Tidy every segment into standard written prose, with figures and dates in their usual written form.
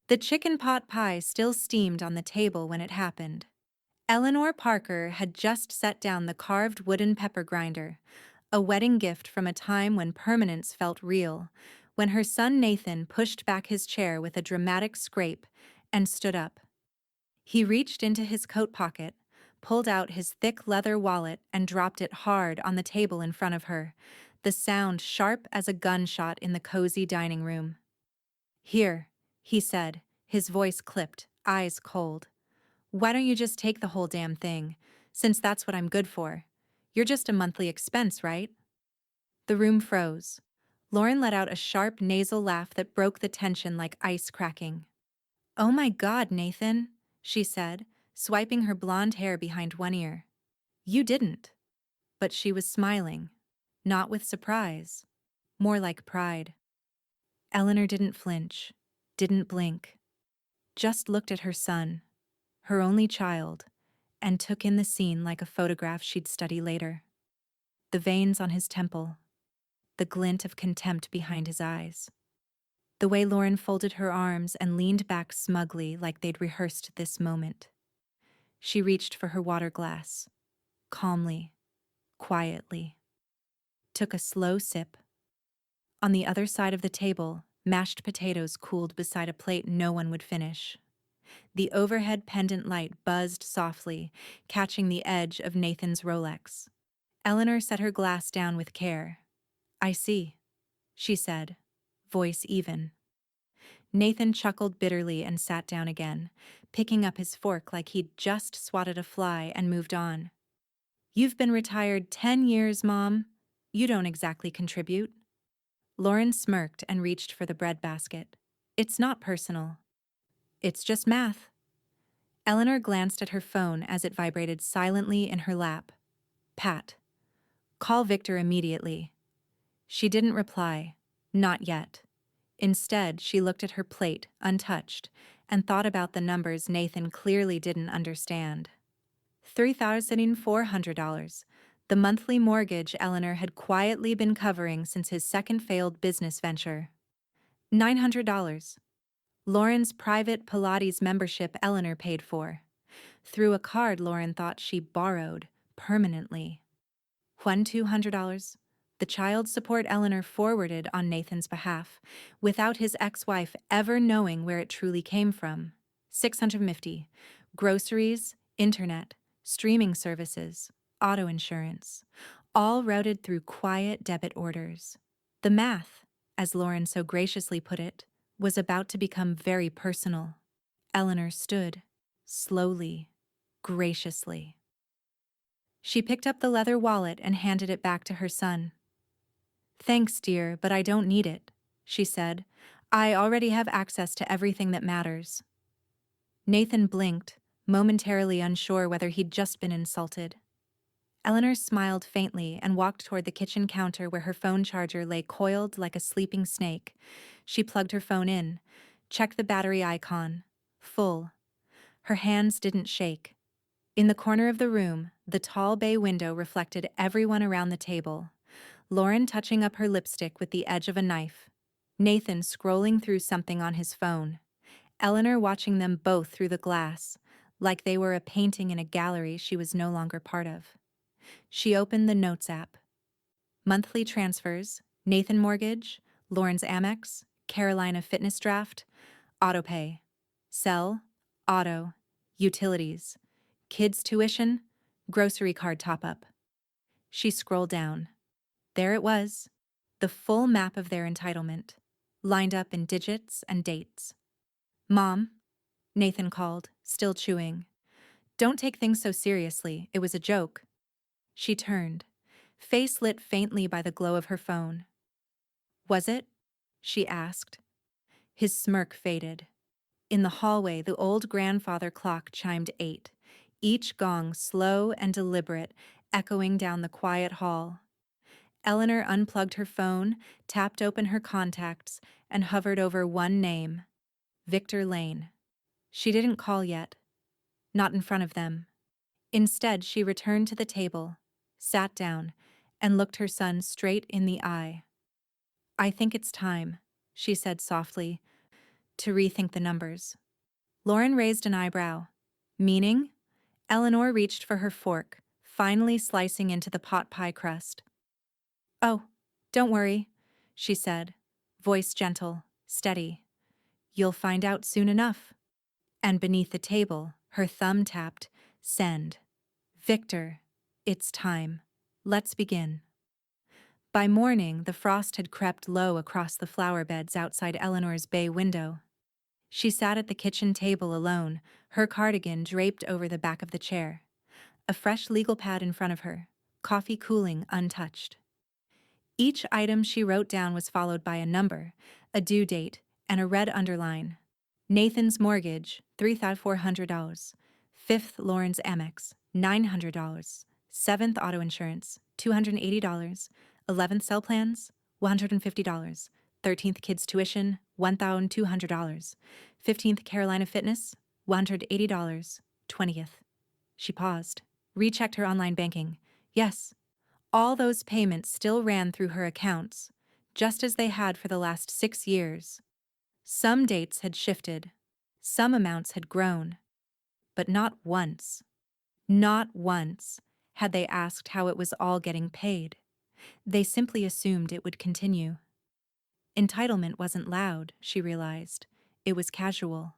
The chicken pot pie still steamed on the table when it happened. Eleanor Parker had just set down the carved wooden pepper grinder, a wedding gift from a time when permanence felt real, when her son Nathan pushed back his chair with a dramatic scrape and stood up. He reached into his coat pocket, pulled out his thick leather wallet and dropped it hard on the table in front of her, the sound sharp as a gunshot in the cozy dining room. "Here," he said, his voice clipped, eyes cold. "Why don't you just take the whole damn thing, since that's what I'm good for? You're just a monthly expense, right?" The room froze. Lauren let out a sharp nasal laugh that broke the tension like ice cracking. "Oh my God, Nathan," she said, swiping her blonde hair behind one ear. "You didn't." But she was smiling. Not with surprise. More like pride. Eleanor didn't flinch. Didn't blink. Just looked at her son, her only child, and took in the scene like a photograph she'd study later. The veins on his temple. The glint of contempt behind his eyes. The way Lauren folded her arms and leaned back smugly like they'd rehearsed this moment. She reached for her water glass. Calmly. Quietly. Took a slow sip. On the other side of the table, mashed potatoes cooled beside a plate no one would finish. The overhead pendant light buzzed softly, catching the edge of Nathan's Rolex. Eleanor set her glass down with care. "I see," she said, voice even. Nathan chuckled bitterly and sat down again, picking up his fork like he'd just swatted a fly and moved on. "You've been retired 10 years, Mom. You don't exactly contribute." Lauren smirked and reached for the bread basket. "It's not personal. It's just math." Eleanor glanced at her phone as it vibrated silently in her lap. "Pat. Call Victor immediately." She didn't reply. Not yet. Instead, she looked at her plate, untouched, and thought about the numbers Nathan clearly didn't understand. $3,400, the monthly mortgage Eleanor had quietly been covering since his second failed business venture. $900. Lauren's private Pilates membership Eleanor paid for. Through a card Lauren thought she borrowed, permanently. $200. The child support Eleanor forwarded on Nathan's behalf, without his ex-wife ever knowing where it truly came from. $650. Groceries, internet, streaming services, auto insurance, all routed through quiet debit orders. The math, as Lauren so graciously put it, was about to become very personal. Eleanor stood, slowly, graciously. She picked up the leather wallet and handed it back to her son. "Thanks, dear, but I don't need it," she said. "I already have access to everything that matters." Nathan blinked, momentarily unsure whether he'd just been insulted. Eleanor smiled faintly and walked toward the kitchen counter where her phone charger lay coiled like a sleeping snake. She plugged her phone in, checked the battery icon. Full. Her hands didn't shake. In the corner of the room, the tall bay window reflected everyone around the table. Lauren touching up her lipstick with the edge of a knife. Nathan scrolling through something on his phone. Eleanor watching them both through the glass, like they were a painting in a gallery she was no longer part of. She opened the Notes app. Monthly transfers, Nathan Mortgage, Lauren's Amex, Carolina Fitness Draft, Autopay, Sell, Auto, Utilities, Kids Tuition, Grocery Card Top-Up. She scrolled down. There it was, the full map of their entitlement, lined up in digits and dates. "Mom," Nathan called, still chewing. "Don't take things so seriously, it was a joke." She turned, face lit faintly by the glow of her phone. "Was it?" she asked. His smirk faded. In the hallway, the old grandfather clock chimed 8, each gong slow and deliberate, echoing down the quiet hall. Eleanor unplugged her phone, tapped open her contacts, and hovered over one name, Victor Lane. She didn't call yet. Not in front of them. Instead, she returned to the table, sat down, and looked her son straight in the eye. "I think it's time," she said softly. to rethink the numbers. Lauren raised an eyebrow. Meaning? Eleanor reached for her fork, finally slicing into the pot pie crust. Oh, don't worry, she said, voice gentle, steady. You'll find out soon enough. And beneath the table, her thumb tapped, send. Victor, it's time. Let's begin. By morning, the frost had crept low across the flower beds outside Eleanor's bay window. She sat at the kitchen table alone, her cardigan draped over the back of the chair. A fresh legal pad in front of her, coffee cooling untouched. Each item she wrote down was followed by a number, a due date, and a red underline. Nathan's mortgage, $3,400. Fifth Lawrence Amex, $900. Seventh auto insurance, $280. 11th cell plans, $150. 13th kids tuition, $1,200. 15th Carolina Fitness, $180. 20th. She paused, rechecked her online banking. Yes, all those payments still ran through her accounts, just as they had for the last 6 years. Some dates had shifted, some amounts had grown, but not once had they asked how it was all getting paid. They simply assumed it would continue. Entitlement wasn't loud, she realized. It was casual.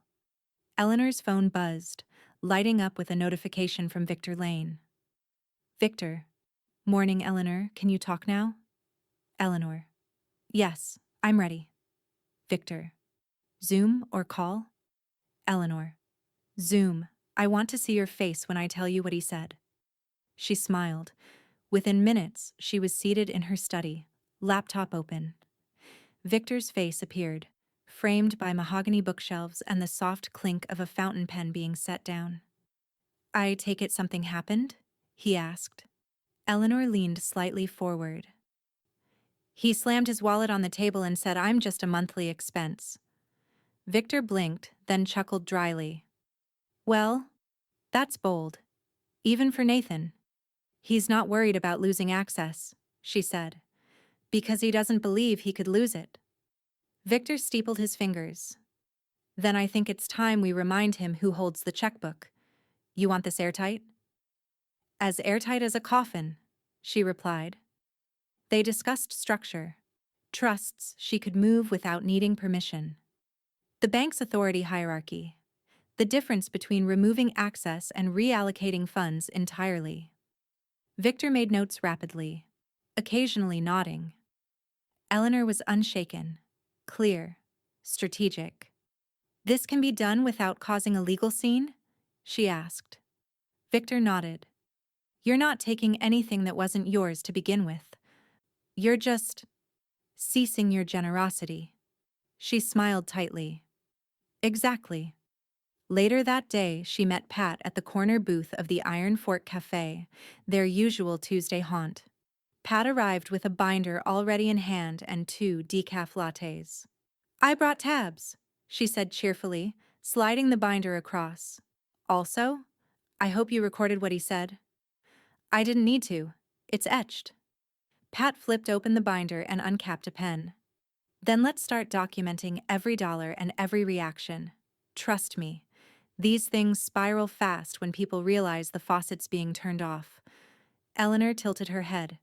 Eleanor's phone buzzed, lighting up with a notification from Victor Lane. Victor. Morning, Eleanor. Can you talk now? Eleanor. Yes, I'm ready. Victor. Zoom or call? Eleanor. Zoom. I want to see your face when I tell you what he said. She smiled. Within minutes, she was seated in her study, laptop open. Victor's face appeared, framed by mahogany bookshelves and the soft clink of a fountain pen being set down. I take it something happened? He asked. Eleanor leaned slightly forward. He slammed his wallet on the table and said, I'm just a monthly expense. Victor blinked, then chuckled dryly. Well, that's bold. Even for Nathan. He's not worried about losing access, she said, because he doesn't believe he could lose it. Victor steepled his fingers. Then I think it's time we remind him who holds the checkbook. You want this airtight? As airtight as a coffin, she replied. They discussed structure, trusts she could move without needing permission. The bank's authority hierarchy, the difference between removing access and reallocating funds entirely. Victor made notes rapidly, occasionally nodding. Eleanor was unshaken, clear, strategic. This can be done without causing a legal scene? She asked. Victor nodded. You're not taking anything that wasn't yours to begin with. You're just ceasing your generosity. She smiled tightly. Exactly. Later that day, she met Pat at the corner booth of the Iron Fork Cafe, their usual Tuesday haunt. Pat arrived with a binder already in hand and 2 decaf lattes. I brought tabs, she said cheerfully, sliding the binder across. Also, I hope you recorded what he said. I didn't need to. It's etched. Pat flipped open the binder and uncapped a pen. Then let's start documenting every dollar and every reaction. Trust me, these things spiral fast when people realize the faucet's being turned off. Eleanor tilted her head.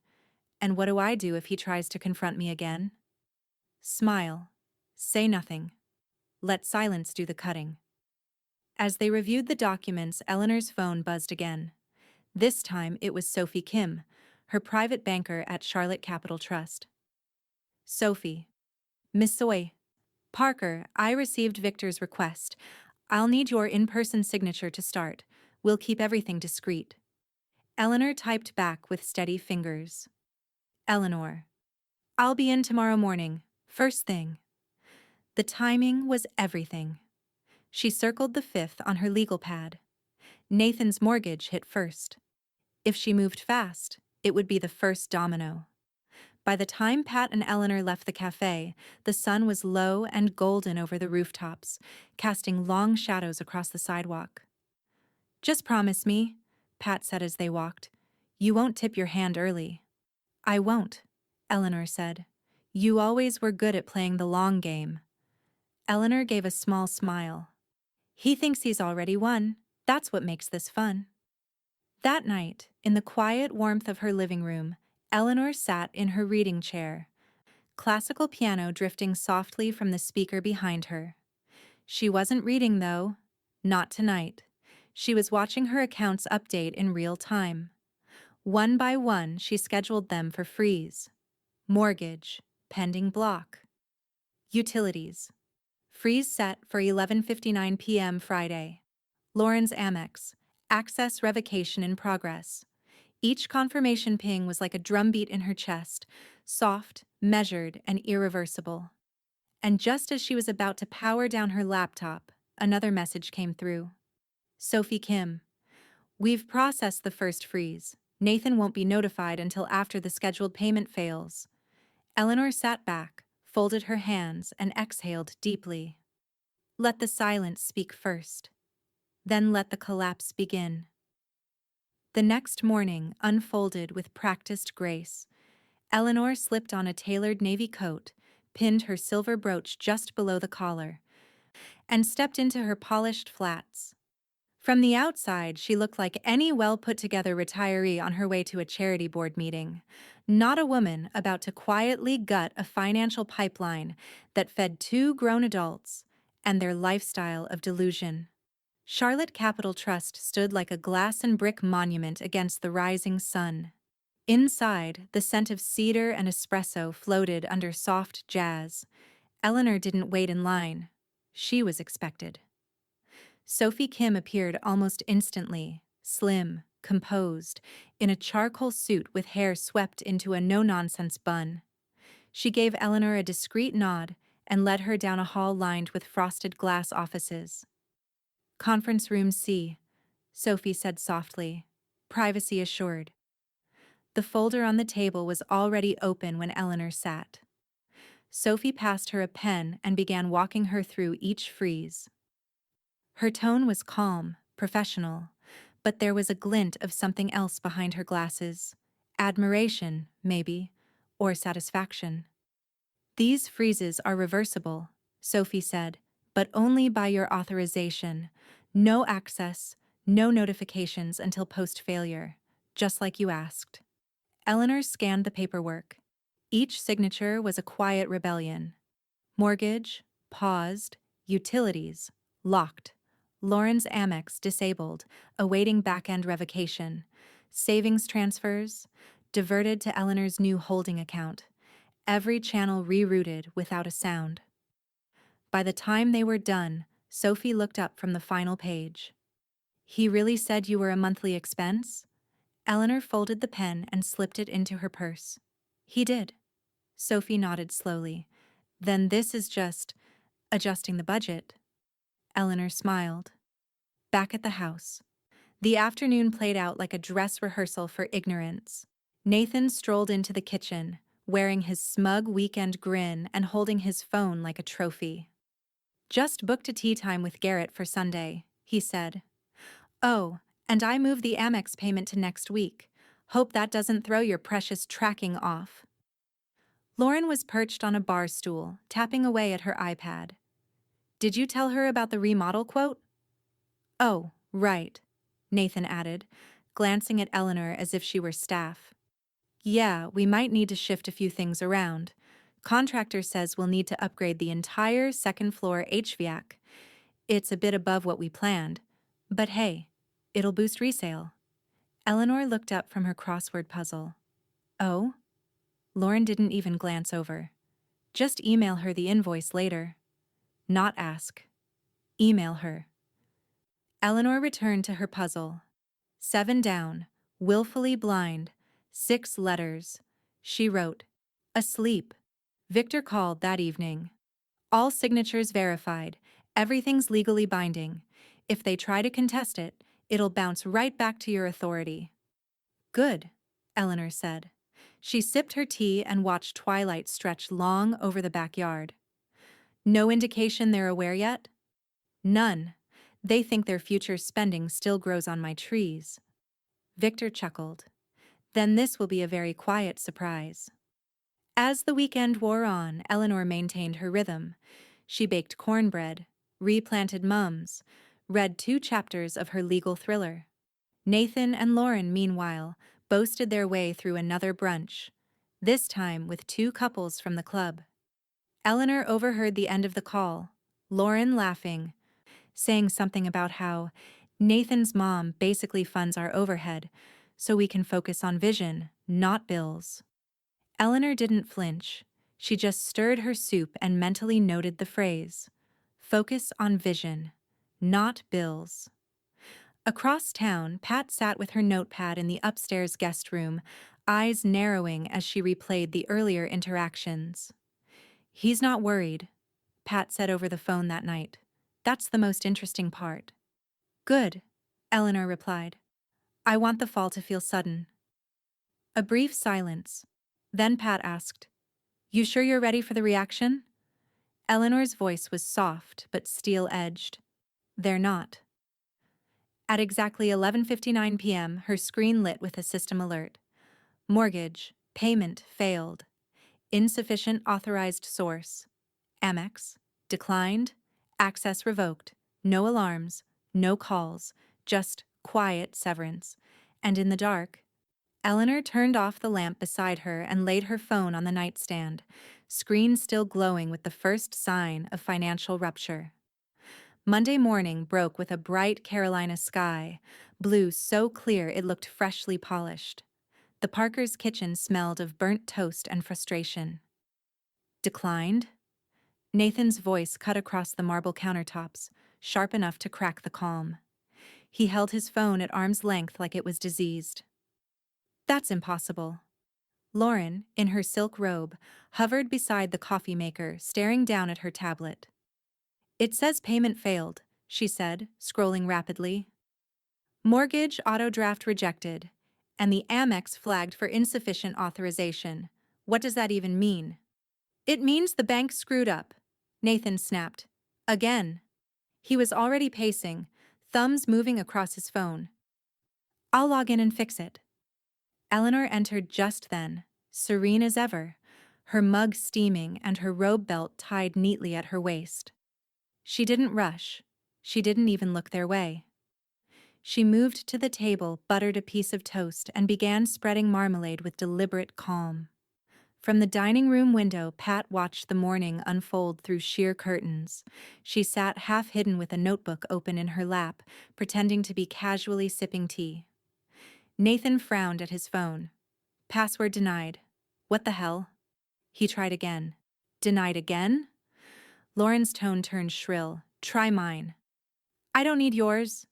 And what do I do if he tries to confront me again? Smile. Say nothing. Let silence do the cutting. As they reviewed the documents, Eleanor's phone buzzed again. This time it was Sophie Kim, her private banker at Charlotte Capital Trust. Sophie. Miss Soy. Parker, I received Victor's request. I'll need your in-person signature to start. We'll keep everything discreet. Eleanor typed back with steady fingers. Eleanor. I'll be in tomorrow morning, first thing. The timing was everything. She circled the 5th on her legal pad. Nathan's mortgage hit first. If she moved fast, it would be the first domino. By the time Pat and Eleanor left the cafe, the sun was low and golden over the rooftops, casting long shadows across the sidewalk. Just promise me, Pat said as they walked, you won't tip your hand early. I won't, Eleanor said. You always were good at playing the long game. Eleanor gave a small smile. He thinks he's already won. That's what makes this fun. That night, in the quiet warmth of her living room, Eleanor sat in her reading chair, classical piano drifting softly from the speaker behind her. She wasn't reading, though. Not tonight. She was watching her accounts update in real time. One by one, she scheduled them for freeze. Mortgage, pending block. Utilities. Freeze set for 11:59 p.m. Friday. Lauren's Amex. Access revocation in progress. Each confirmation ping was like a drumbeat in her chest, soft, measured, and irreversible. And just as she was about to power down her laptop, another message came through. Sophie Kim. We've processed the first freeze. Nathan won't be notified until after the scheduled payment fails. Eleanor sat back, folded her hands, and exhaled deeply. Let the silence speak first. Then let the collapse begin. The next morning unfolded with practiced grace. Eleanor slipped on a tailored navy coat, pinned her silver brooch just below the collar, and stepped into her polished flats. From the outside, she looked like any well-put-together retiree on her way to a charity board meeting, not a woman about to quietly gut a financial pipeline that fed two grown adults and their lifestyle of delusion. Charlotte Capital Trust stood like a glass and brick monument against the rising sun. Inside, the scent of cedar and espresso floated under soft jazz. Eleanor didn't wait in line. She was expected. Sophie Kim appeared almost instantly, slim, composed, in a charcoal suit with hair swept into a no-nonsense bun. She gave Eleanor a discreet nod and led her down a hall lined with frosted glass offices. Conference room C, Sophie said softly, privacy assured. The folder on the table was already open when Eleanor sat. Sophie passed her a pen and began walking her through each freeze. Her tone was calm, professional, but there was a glint of something else behind her glasses. Admiration, maybe, or satisfaction. These freezes are reversible, Sophie said, but only by your authorization. No access, no notifications until post-failure, just like you asked. Eleanor scanned the paperwork. Each signature was a quiet rebellion. Mortgage, paused, utilities, locked. Lauren's Amex disabled, awaiting back-end revocation. Savings transfers, diverted to Eleanor's new holding account. Every channel rerouted without a sound. By the time they were done, Sophie looked up from the final page. He really said you were a monthly expense? Eleanor folded the pen and slipped it into her purse. He did. Sophie nodded slowly. Then this is just adjusting the budget. Eleanor smiled. Back at the house. The afternoon played out like a dress rehearsal for ignorance. Nathan strolled into the kitchen, wearing his smug weekend grin and holding his phone like a trophy. Just booked a tea time with Garrett for Sunday, he said. Oh, and I moved the Amex payment to next week. Hope that doesn't throw your precious tracking off. Lauren was perched on a bar stool, tapping away at her iPad. Did you tell her about the remodel quote? Oh, right, Nathan added, glancing at Eleanor as if she were staff. Yeah, we might need to shift a few things around. Contractor says we'll need to upgrade the entire second floor HVAC. It's a bit above what we planned. But hey, it'll boost resale. Eleanor looked up from her crossword puzzle. Oh? Lauren didn't even glance over. Just email her the invoice later. Not ask. Email her. Eleanor returned to her puzzle. 7 down, willfully blind, 6 letters. She wrote, asleep. Victor called that evening. All signatures verified. Everything's legally binding. If they try to contest it, it'll bounce right back to your authority. Good, Eleanor said. She sipped her tea and watched twilight stretch long over the backyard. No indication they're aware yet? None. They think their future spending still grows on my trees. Victor chuckled. Then this will be a very quiet surprise. As the weekend wore on, Eleanor maintained her rhythm. She baked cornbread, replanted mums, read 2 chapters of her legal thriller. Nathan and Lauren, meanwhile, boasted their way through another brunch, this time with 2 couples from the club. Eleanor overheard the end of the call, Lauren laughing, saying something about how Nathan's mom basically funds our overhead, so we can focus on vision, not bills. Eleanor didn't flinch. She just stirred her soup and mentally noted the phrase, focus on vision, not bills. Across town, Pat sat with her notepad in the upstairs guest room, eyes narrowing as she replayed the earlier interactions. He's not worried, Pat said over the phone that night. That's the most interesting part. Good, Eleanor replied. I want the fall to feel sudden. A brief silence. Then Pat asked, You sure you're ready for the reaction? Eleanor's voice was soft but steel-edged. They're not. At exactly 11:59 p.m., her screen lit with a system alert. Mortgage, payment failed. Insufficient authorized source. Amex, declined, access revoked, no alarms, no calls, just quiet severance. And in the dark, Eleanor turned off the lamp beside her and laid her phone on the nightstand, screen still glowing with the first sign of financial rupture. Monday morning broke with a bright Carolina sky, blue so clear it looked freshly polished. The Parkers' kitchen smelled of burnt toast and frustration. Declined? Nathan's voice cut across the marble countertops, sharp enough to crack the calm. He held his phone at arm's length like it was diseased. That's impossible. Lauren, in her silk robe, hovered beside the coffee maker, staring down at her tablet. It says payment failed, she said, scrolling rapidly. Mortgage auto draft rejected, and the Amex flagged for insufficient authorization. What does that even mean? It means the bank screwed up, Nathan snapped. Again. He was already pacing, thumbs moving across his phone. I'll log in and fix it. Eleanor entered just then, serene as ever, her mug steaming and her robe belt tied neatly at her waist. She didn't rush. She didn't even look their way. She moved to the table, buttered a piece of toast, and began spreading marmalade with deliberate calm. From the dining room window, Pat watched the morning unfold through sheer curtains. She sat half-hidden with a notebook open in her lap, pretending to be casually sipping tea. Nathan frowned at his phone. Password denied. What the hell? He tried again. Denied again? Lauren's tone turned shrill. Try mine. I don't need yours.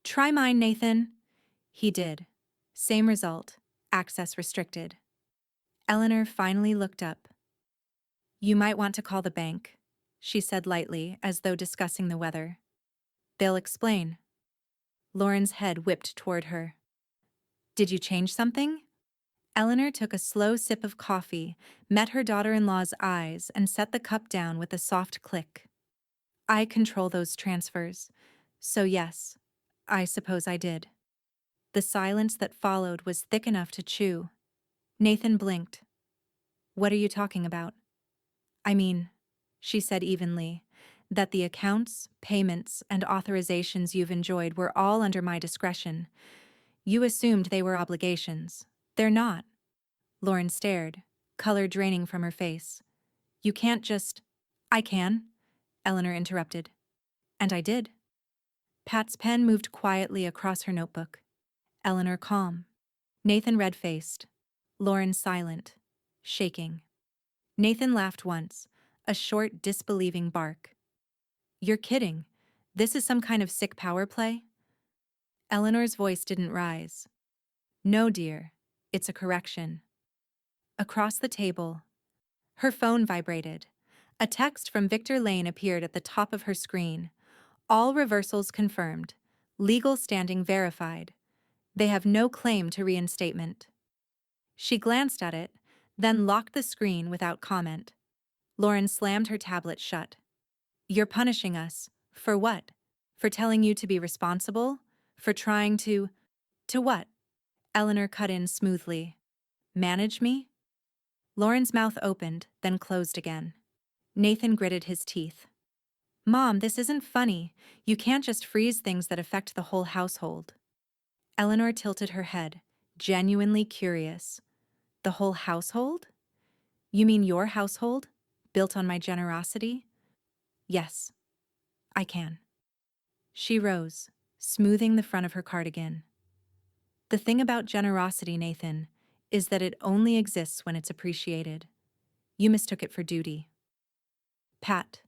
Try mine, Nathan. He did. Same result. Access restricted. Eleanor finally looked up. You might want to call the bank, she said lightly, as though discussing the weather. They'll explain. Lauren's head whipped toward her. Did you change something? Eleanor took a slow sip of coffee, met her daughter-in-law's eyes, and set the cup down with a soft click. I control those transfers. So yes, I suppose I did. The silence that followed was thick enough to chew. Nathan blinked. What are you talking about? I mean, she said evenly, that the accounts, payments, and authorizations you've enjoyed were all under my discretion. You assumed they were obligations. They're not. Lauren stared, color draining from her face. You can't just... I can, Eleanor interrupted. And I did. Pat's pen moved quietly across her notebook. Eleanor calm. Nathan red-faced. Lauren silent, shaking. Nathan laughed once, a short, disbelieving bark. You're kidding. This is some kind of sick power play? Eleanor's voice didn't rise. No, dear. It's a correction. Across the table, her phone vibrated. A text from Victor Lane appeared at the top of her screen. All reversals confirmed. Legal standing verified. They have no claim to reinstatement. She glanced at it, then locked the screen without comment. Lauren slammed her tablet shut. You're punishing us. For what? For telling you to be responsible? For trying to... To what? Eleanor cut in smoothly. Manage me? Lauren's mouth opened, then closed again. Nathan gritted his teeth. Mom, this isn't funny. You can't just freeze things that affect the whole household. Eleanor tilted her head, genuinely curious. The whole household? You mean your household? Built on my generosity? Yes, I can. She rose, smoothing the front of her cardigan. The thing about generosity, Nathan, is that it only exists when it's appreciated. You mistook it for duty. Pat,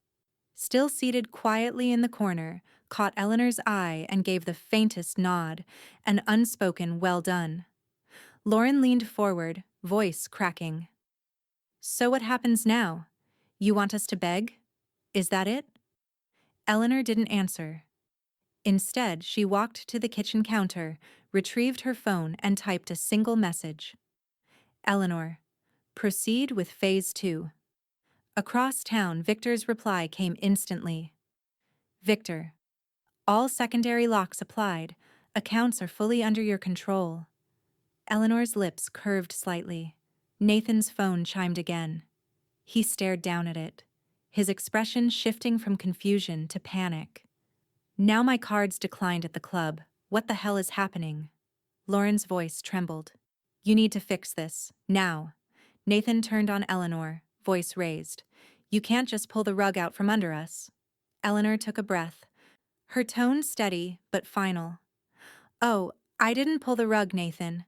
still seated quietly in the corner, caught Eleanor's eye and gave the faintest nod, an unspoken well done. Lauren leaned forward, voice cracking. So what happens now? You want us to beg? Is that it? Eleanor didn't answer. Instead, she walked to the kitchen counter, retrieved her phone, and typed a single message. Eleanor, proceed with Phase 2. Across town, Victor's reply came instantly. Victor, all secondary locks applied. Accounts are fully under your control. Eleanor's lips curved slightly. Nathan's phone chimed again. He stared down at it, his expression shifting from confusion to panic. Now my cards declined at the club. What the hell is happening? Lauren's voice trembled. You need to fix this, now. Nathan turned on Eleanor, voice raised. You can't just pull the rug out from under us. Eleanor took a breath, her tone steady but final. Oh, I didn't pull the rug, Nathan.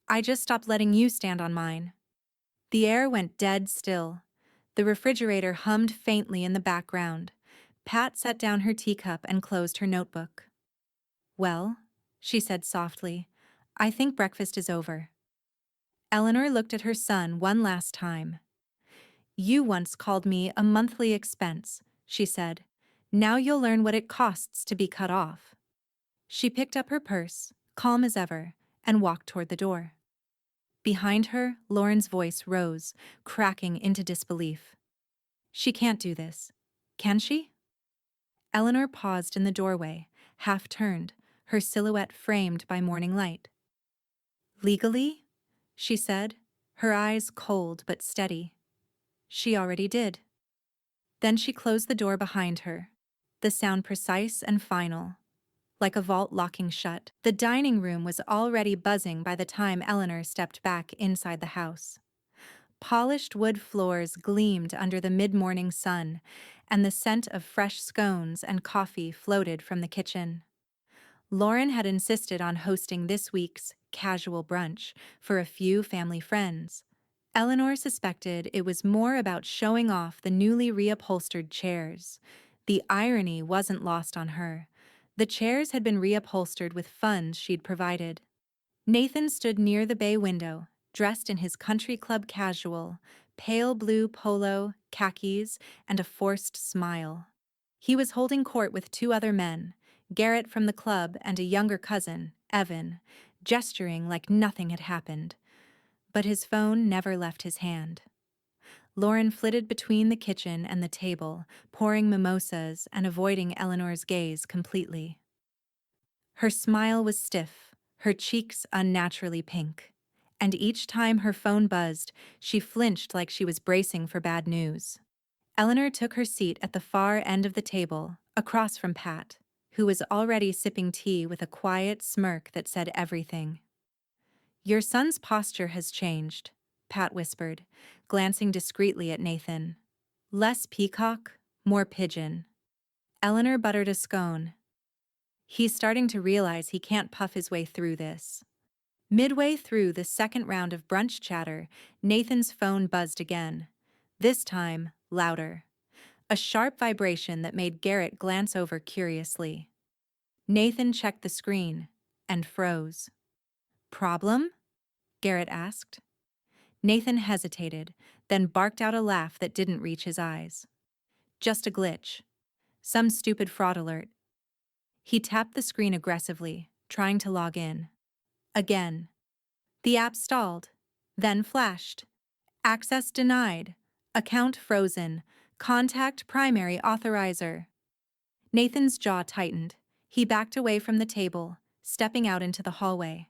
I just stopped letting you stand on mine. The air went dead still. The refrigerator hummed faintly in the background. Pat set down her teacup and closed her notebook. Well, she said softly, I think breakfast is over. Eleanor looked at her son one last time. You once called me a monthly expense, she said. Now you'll learn what it costs to be cut off. She picked up her purse, calm as ever, and walked toward the door. Behind her, Lauren's voice rose, cracking into disbelief. She can't do this. Can she? Eleanor paused in the doorway, half turned, her silhouette framed by morning light. Legally? She said, her eyes cold but steady. She already did. Then she closed the door behind her, the sound precise and final, like a vault locking shut. The dining room was already buzzing by the time Eleanor stepped back inside the house. Polished wood floors gleamed under the mid-morning sun, and the scent of fresh scones and coffee floated from the kitchen. Lauren had insisted on hosting this week's casual brunch for a few family friends. Eleanor suspected it was more about showing off the newly reupholstered chairs. The irony wasn't lost on her. The chairs had been reupholstered with funds she'd provided. Nathan stood near the bay window, dressed in his country club casual, pale blue polo, khakis, and a forced smile. He was holding court with two other men, Garrett from the club and a younger cousin, Evan, gesturing like nothing had happened. But his phone never left his hand. Lauren flitted between the kitchen and the table, pouring mimosas and avoiding Eleanor's gaze completely. Her smile was stiff, her cheeks unnaturally pink, and each time her phone buzzed, she flinched like she was bracing for bad news. Eleanor took her seat at the far end of the table, across from Pat, who was already sipping tea with a quiet smirk that said everything. Your son's posture has changed, Pat whispered, glancing discreetly at Nathan. Less peacock, more pigeon. Eleanor buttered a scone. He's starting to realize he can't puff his way through this. Midway through the second round of brunch chatter, Nathan's phone buzzed again. This time, louder. A sharp vibration that made Garrett glance over curiously. Nathan checked the screen and froze. Problem? Garrett asked. Nathan hesitated, then barked out a laugh that didn't reach his eyes. Just a glitch. Some stupid fraud alert. He tapped the screen aggressively, trying to log in. Again. The app stalled, then flashed. Access denied. Account frozen. Contact primary authorizer. Nathan's jaw tightened. He backed away from the table, stepping out into the hallway.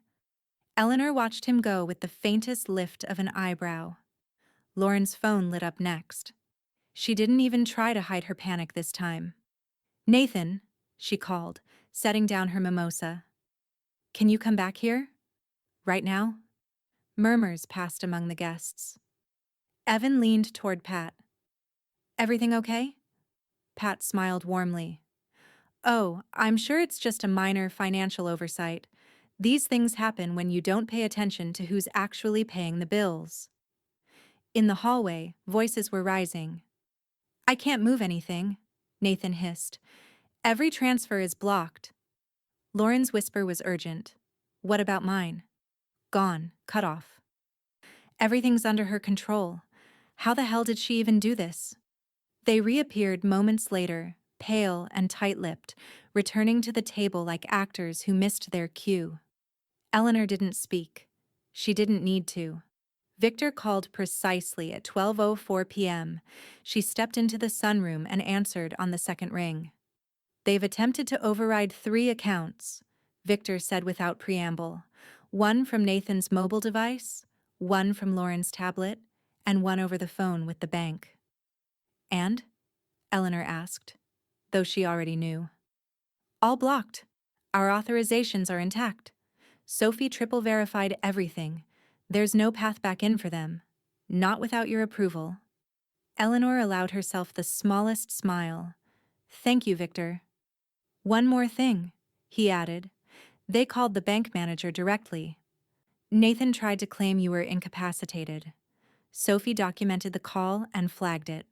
Eleanor watched him go with the faintest lift of an eyebrow. Lauren's phone lit up next. She didn't even try to hide her panic this time. Nathan, she called, setting down her mimosa. Can you come back here? Right now? Murmurs passed among the guests. Evan leaned toward Pat. Everything okay? Pat smiled warmly. Oh, I'm sure it's just a minor financial oversight. These things happen when you don't pay attention to who's actually paying the bills. In the hallway, voices were rising. I can't move anything, Nathan hissed. Every transfer is blocked. Lauren's whisper was urgent. What about mine? Gone, cut off. Everything's under her control. How the hell did she even do this? They reappeared moments later, pale and tight-lipped, returning to the table like actors who missed their cue. Eleanor didn't speak. She didn't need to. Victor called precisely at 12:04 p.m. She stepped into the sunroom and answered on the second ring. They've attempted to override 3 accounts, Victor said without preamble. One from Nathan's mobile device, one from Lauren's tablet, and one over the phone with the bank. And? Eleanor asked, though she already knew. All blocked. Our authorizations are intact. Sophie triple-verified everything. There's no path back in for them. Not without your approval. Eleanor allowed herself the smallest smile. Thank you, Victor. One more thing, he added. They called the bank manager directly. Nathan tried to claim you were incapacitated. Sophie documented the call and flagged it.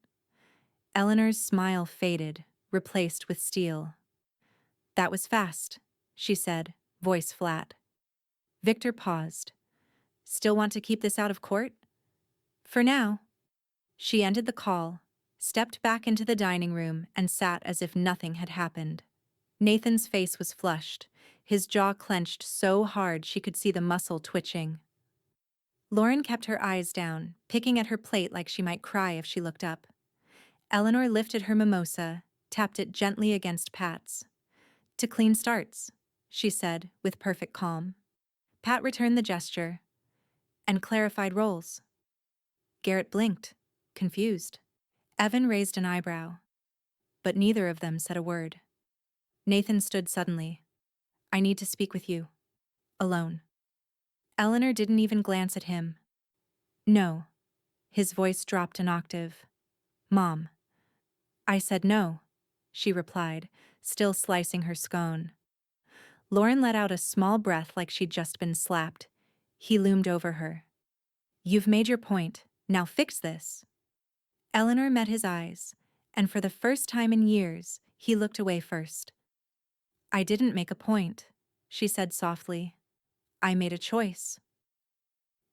Eleanor's smile faded, replaced with steel. That was fast, she said, voice flat. Victor paused. Still want to keep this out of court? For now. She ended the call, stepped back into the dining room, and sat as if nothing had happened. Nathan's face was flushed, his jaw clenched so hard she could see the muscle twitching. Lauren kept her eyes down, picking at her plate like she might cry if she looked up. Eleanor lifted her mimosa, tapped it gently against Pat's. To clean starts, she said, with perfect calm. Pat returned the gesture and clarified roles. Garrett blinked, confused. Evan raised an eyebrow, but neither of them said a word. Nathan stood suddenly. I need to speak with you. Alone. Eleanor didn't even glance at him. No. His voice dropped an octave. Mom. I said no, she replied, still slicing her scone. Lauren let out a small breath like she'd just been slapped. He loomed over her. You've made your point. Now fix this. Eleanor met his eyes, and for the first time in years, he looked away first. I didn't make a point, she said softly. I made a choice.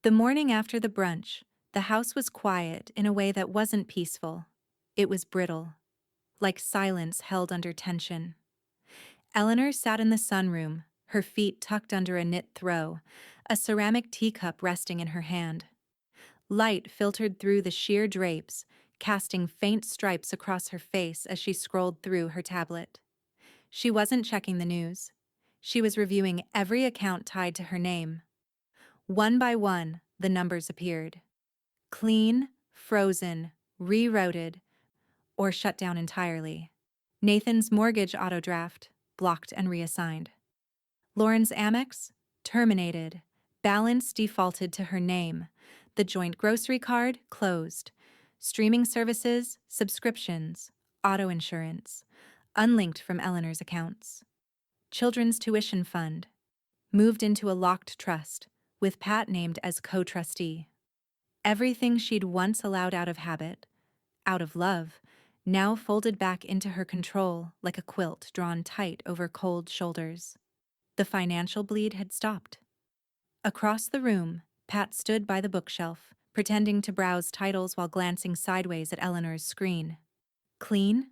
The morning after the brunch, the house was quiet in a way that wasn't peaceful. It was brittle, like silence held under tension. Eleanor sat in the sunroom, her feet tucked under a knit throw, a ceramic teacup resting in her hand. Light filtered through the sheer drapes, casting faint stripes across her face as she scrolled through her tablet. She wasn't checking the news. She was reviewing every account tied to her name. One by one, the numbers appeared. Clean, frozen, rerouted, or shut down entirely. Nathan's mortgage autodraft, blocked and reassigned. Lauren's Amex, terminated. Balance defaulted to her name. The joint grocery card, closed. Streaming services, subscriptions, auto insurance, unlinked from Eleanor's accounts. Children's tuition fund, moved into a locked trust, with Pat named as co-trustee. Everything she'd once allowed out of habit, out of love, now folded back into her control like a quilt drawn tight over cold shoulders. The financial bleed had stopped. Across the room, Pat stood by the bookshelf, pretending to browse titles while glancing sideways at Eleanor's screen. Clean?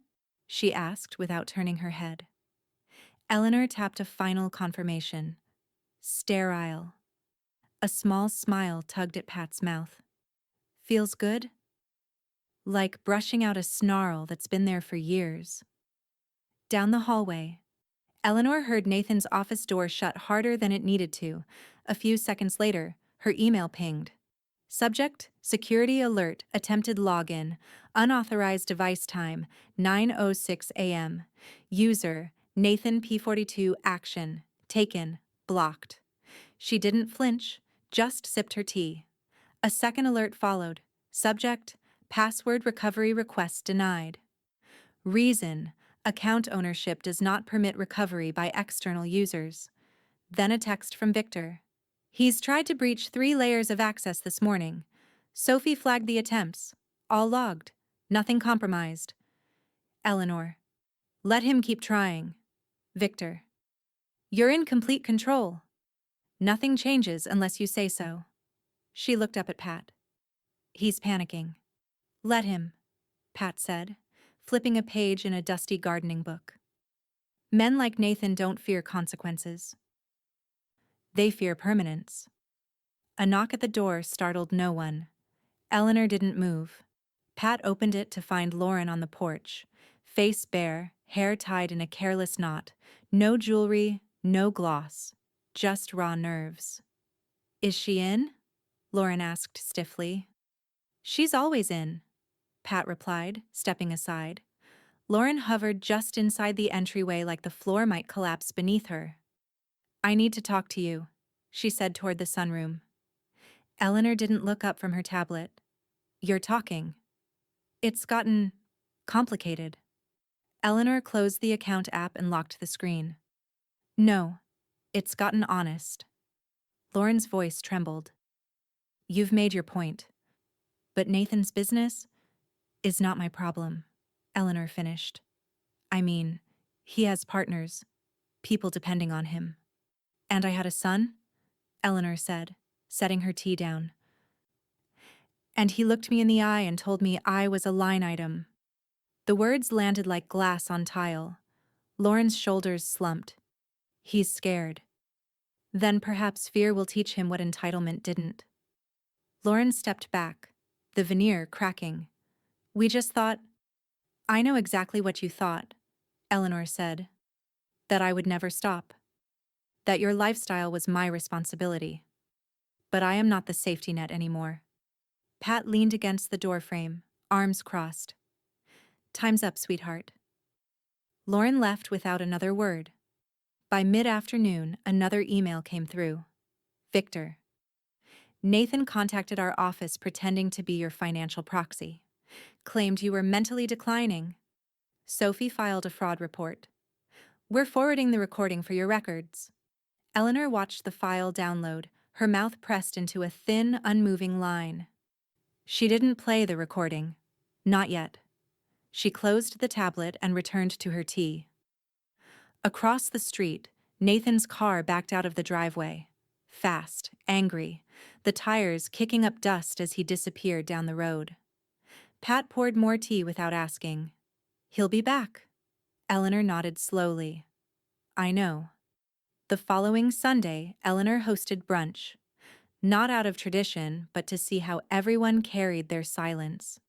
She asked without turning her head. Eleanor tapped a final confirmation. Sterile. A small smile tugged at Pat's mouth. Feels good? Like brushing out a snarl that's been there for years. Down the hallway, Eleanor heard Nathan's office door shut harder than it needed to. A few seconds later, her email pinged. Subject, security alert, attempted login, unauthorized device time, 9:06 a.m. User, Nathan P42 action, taken, blocked. She didn't flinch, just sipped her tea. A second alert followed. Subject, password recovery request denied. Reason, account ownership does not permit recovery by external users. Then a text from Victor. He's tried to breach 3 layers of access this morning. Sophie flagged the attempts. All logged. Nothing compromised. Eleanor. Let him keep trying. Victor. You're in complete control. Nothing changes unless you say so. She looked up at Pat. He's panicking. Let him, Pat said, flipping a page in a dusty gardening book. Men like Nathan don't fear consequences. They fear permanence. A knock at the door startled no one. Eleanor didn't move. Pat opened it to find Lauren on the porch, face bare, hair tied in a careless knot, no jewelry, no gloss, just raw nerves. Is she in? Lauren asked stiffly. She's always in, Pat replied, stepping aside. Lauren hovered just inside the entryway like the floor might collapse beneath her. I need to talk to you, she said toward the sunroom. Eleanor didn't look up from her tablet. You're talking. It's gotten complicated. Eleanor closed the account app and locked the screen. No, it's gotten honest. Lauren's voice trembled. You've made your point. But Nathan's business is not my problem, Eleanor finished. I mean, he has partners, people depending on him. And I had a son? Eleanor said, setting her tea down. And he looked me in the eye and told me I was a line item. The words landed like glass on tile. Lauren's shoulders slumped. He's scared. Then perhaps fear will teach him what entitlement didn't. Lauren stepped back, the veneer cracking. We just thought. I know exactly what you thought, Eleanor said. That I would never stop. That your lifestyle was my responsibility. But I am not the safety net anymore. Pat leaned against the doorframe, arms crossed. Time's up, sweetheart. Lauren left without another word. By mid-afternoon, another email came through. Victor. Nathan contacted our office pretending to be your financial proxy. Claimed you were mentally declining. Sophie filed a fraud report. We're forwarding the recording for your records. Eleanor watched the file download, her mouth pressed into a thin, unmoving line. She didn't play the recording. Not yet. She closed the tablet and returned to her tea. Across the street, Nathan's car backed out of the driveway. Fast, angry, the tires kicking up dust as he disappeared down the road. Pat poured more tea without asking. He'll be back. Eleanor nodded slowly. I know. The following Sunday, Eleanor hosted brunch. Not out of tradition, but to see how everyone carried their silence.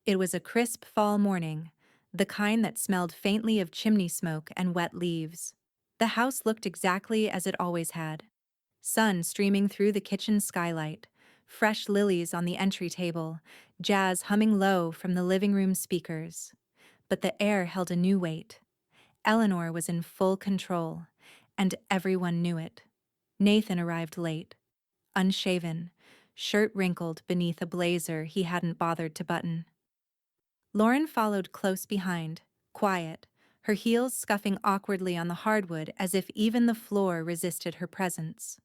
It was a crisp fall morning, the kind that smelled faintly of chimney smoke and wet leaves. The house looked exactly as it always had. Sun streaming through the kitchen skylight, fresh lilies on the entry table, jazz humming low from the living room speakers. But the air held a new weight. Eleanor was in full control, and everyone knew it. Nathan arrived late, unshaven, shirt wrinkled beneath a blazer he hadn't bothered to button. Lauren followed close behind, quiet, her heels scuffing awkwardly on the hardwood as if even the floor resisted her presence.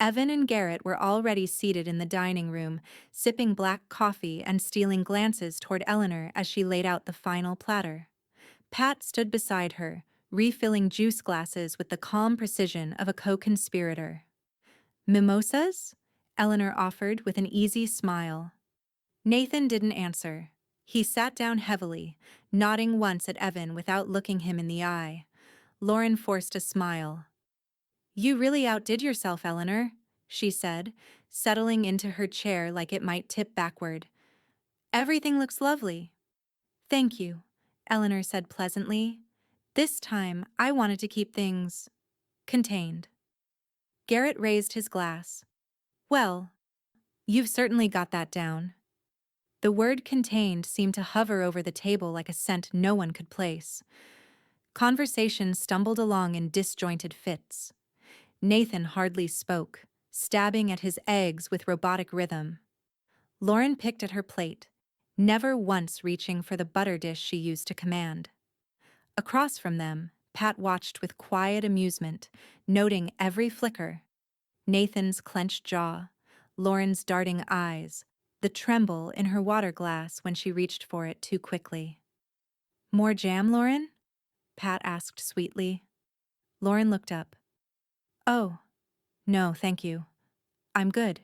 Evan and Garrett were already seated in the dining room, sipping black coffee and stealing glances toward Eleanor as she laid out the final platter. Pat stood beside her, refilling juice glasses with the calm precision of a co-conspirator. Mimosas? Eleanor offered with an easy smile. Nathan didn't answer. He sat down heavily, nodding once at Evan without looking him in the eye. Lauren forced a smile. You really outdid yourself, Eleanor, she said, settling into her chair like it might tip backward. Everything looks lovely. Thank you, Eleanor said pleasantly. This time, I wanted to keep things contained. Garrett raised his glass. Well, you've certainly got that down. The word contained seemed to hover over the table like a scent no one could place. Conversation stumbled along in disjointed fits. Nathan hardly spoke, stabbing at his eggs with robotic rhythm. Lauren picked at her plate, never once reaching for the butter dish she used to command. Across from them, Pat watched with quiet amusement, noting every flicker. Nathan's clenched jaw, Lauren's darting eyes, the tremble in her water glass when she reached for it too quickly. "More jam, Lauren?" Pat asked sweetly. Lauren looked up. "Oh, no, thank you. I'm good."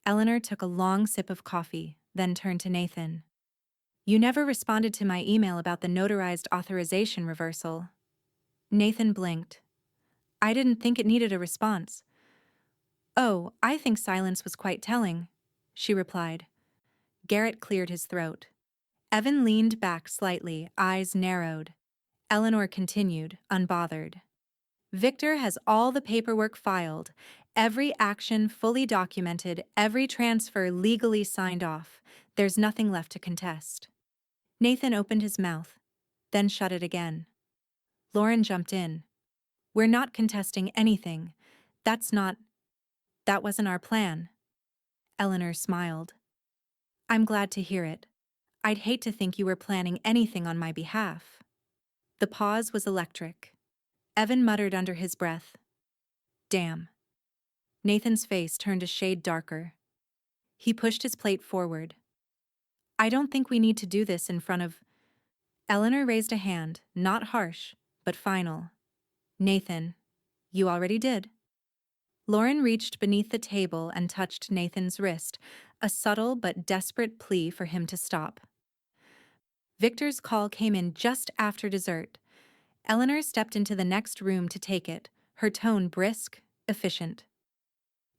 Eleanor took a long sip of coffee, then turned to Nathan. "You never responded to my email about the notarized authorization reversal." Nathan blinked. "I didn't think it needed a response." "Oh, I think silence was quite telling," she replied. Garrett cleared his throat. Evan leaned back slightly, eyes narrowed. Eleanor continued, unbothered. "Victor has all the paperwork filed, every action fully documented, every transfer legally signed off. There's nothing left to contest." Nathan opened his mouth, then shut it again. Lauren jumped in. "We're not contesting anything. That wasn't our plan." Eleanor smiled. "I'm glad to hear it. I'd hate to think you were planning anything on my behalf." The pause was electric. Evan muttered under his breath, "Damn." Nathan's face turned a shade darker. He pushed his plate forward. "I don't think we need to do this in front of—" Eleanor raised a hand, not harsh, but final. "Nathan, you already did." Lauren reached beneath the table and touched Nathan's wrist, a subtle but desperate plea for him to stop. Victor's call came in just after dessert. Eleanor stepped into the next room to take it, her tone brisk, efficient.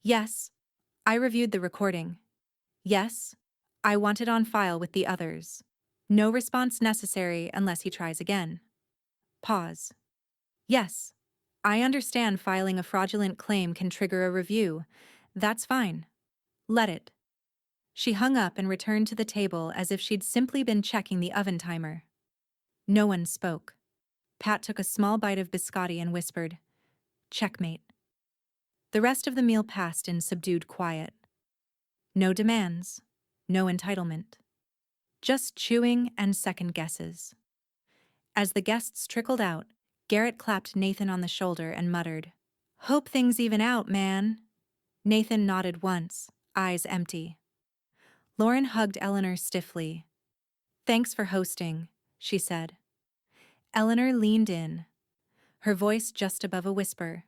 "Yes, I reviewed the recording. Yes, I want it on file with the others. No response necessary unless he tries again." Pause. "Yes, I understand filing a fraudulent claim can trigger a review. That's fine. Let it." She hung up and returned to the table as if she'd simply been checking the oven timer. No one spoke. Pat took a small bite of biscotti and whispered, "Checkmate." The rest of the meal passed in subdued quiet. No demands, no entitlement. Just chewing and second guesses. As the guests trickled out, Garrett clapped Nathan on the shoulder and muttered, "Hope things even out, man." Nathan nodded once, eyes empty. Lauren hugged Eleanor stiffly. "Thanks for hosting," she said. Eleanor leaned in, her voice just above a whisper.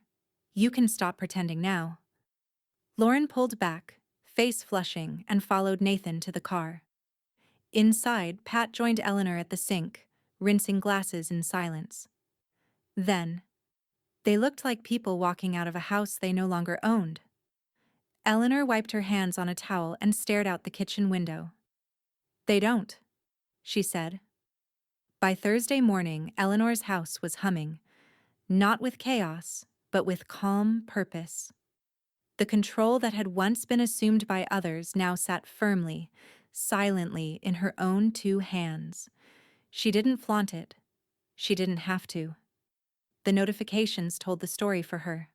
"You can stop pretending now." Lauren pulled back, face flushing, and followed Nathan to the car. Inside, Pat joined Eleanor at the sink, rinsing glasses in silence. Then, they looked like people walking out of a house they no longer owned. Eleanor wiped her hands on a towel and stared out the kitchen window. "They don't," she said. By Thursday morning, Eleanor's house was humming, not with chaos, but with calm purpose. The control that had once been assumed by others now sat firmly, silently in her own two hands. She didn't flaunt it. She didn't have to. The notifications told the story for her.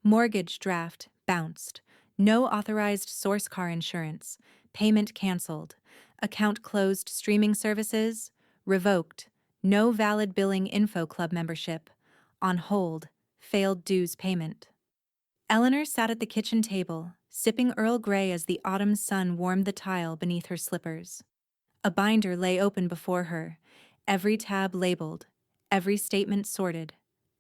Mortgage draft bounced. No authorized source car insurance. Payment canceled. Account closed. Streaming services revoked. No valid billing info club membership. On hold. Failed dues payment. Eleanor sat at the kitchen table, sipping Earl Grey as the autumn sun warmed the tile beneath her slippers. A binder lay open before her, every tab labeled, every statement sorted,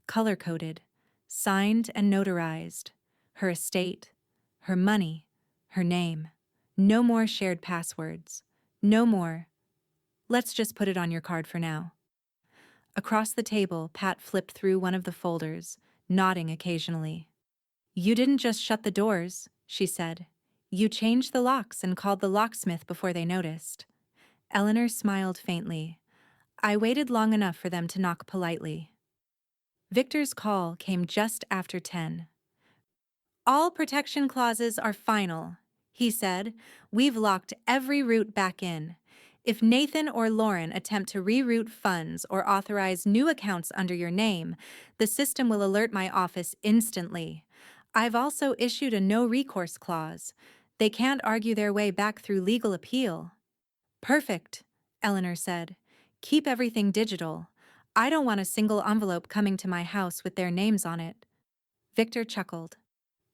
color-coded, signed and notarized. Her estate, her money, her name. No more shared passwords. No more, "Let's just put it on your card for now." Across the table, Pat flipped through one of the folders, nodding occasionally. "You didn't just shut the doors," she said. "You changed the locks and called the locksmith before they noticed." Eleanor smiled faintly. "I waited long enough for them to knock politely." Victor's call came just after 10. "All protection clauses are final," he said. "We've locked every route back in. If Nathan or Lauren attempt to reroute funds or authorize new accounts under your name, the system will alert my office instantly. I've also issued a no recourse clause. They can't argue their way back through legal appeal. Perfect, Eleanor said. Keep everything digital. I don't want a single envelope coming to my house with their names on it. Victor chuckled.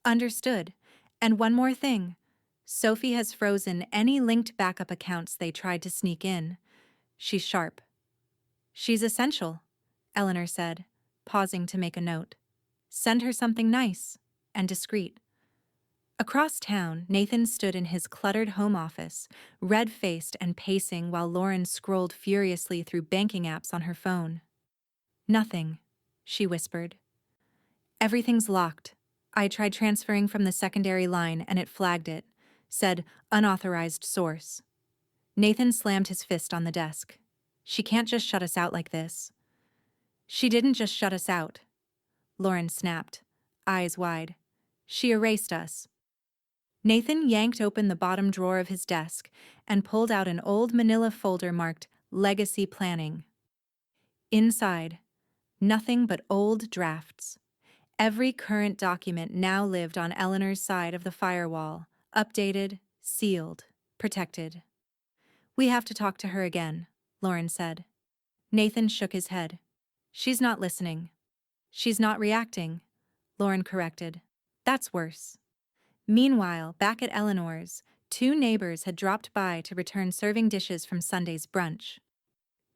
Understood. And one more thing. Sophie has frozen any linked backup accounts they tried to sneak in. She's sharp. She's essential, Eleanor said, pausing to make a note. Send her something nice and discreet. Across town, Nathan stood in his cluttered home office, red-faced and pacing while Lauren scrolled furiously through banking apps on her phone. Nothing, she whispered. Everything's locked. I tried transferring from the secondary line and it flagged it, said unauthorized source. Nathan slammed his fist on the desk. She can't just shut us out like this. She didn't just shut us out, Lauren snapped, eyes wide. She erased us. Nathan yanked open the bottom drawer of his desk and pulled out an old manila folder marked Legacy Planning. Inside, nothing but old drafts. Every current document now lived on Eleanor's side of the firewall, updated, sealed, protected. We have to talk to her again, Lauren said. Nathan shook his head. She's not listening. She's not reacting, Lauren corrected. That's worse. Meanwhile, back at Eleanor's, two neighbors had dropped by to return serving dishes from Sunday's brunch.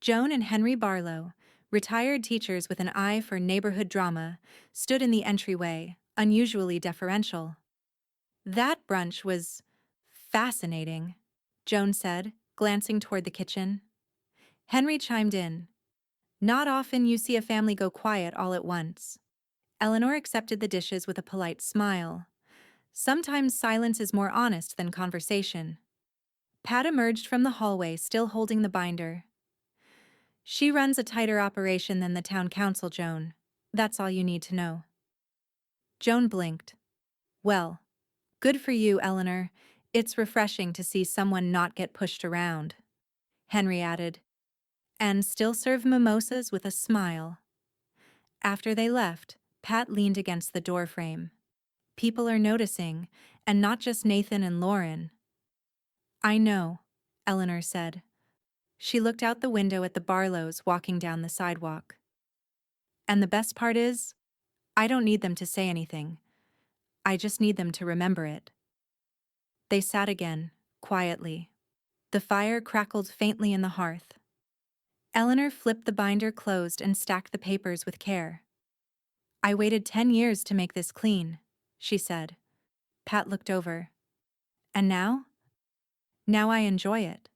Joan and Henry Barlow, retired teachers with an eye for neighborhood drama, stood in the entryway, unusually deferential. That brunch was fascinating, Joan said, glancing toward the kitchen. Henry chimed in. Not often you see a family go quiet all at once. Eleanor accepted the dishes with a polite smile. Sometimes silence is more honest than conversation. Pat emerged from the hallway, still holding the binder. She runs a tighter operation than the town council, Joan. That's all you need to know. Joan blinked. Well, good for you, Eleanor. It's refreshing to see someone not get pushed around. Henry added. And still serve mimosas with a smile. After they left, Pat leaned against the doorframe. People are noticing, and not just Nathan and Lauren. I know, Eleanor said. She looked out the window at the Barlows walking down the sidewalk. And the best part is, I don't need them to say anything. I just need them to remember it. They sat again, quietly. The fire crackled faintly in the hearth. Eleanor flipped the binder closed and stacked the papers with care. I waited 10 years to make this clean, she said. Pat looked over. And now? Now I enjoy it.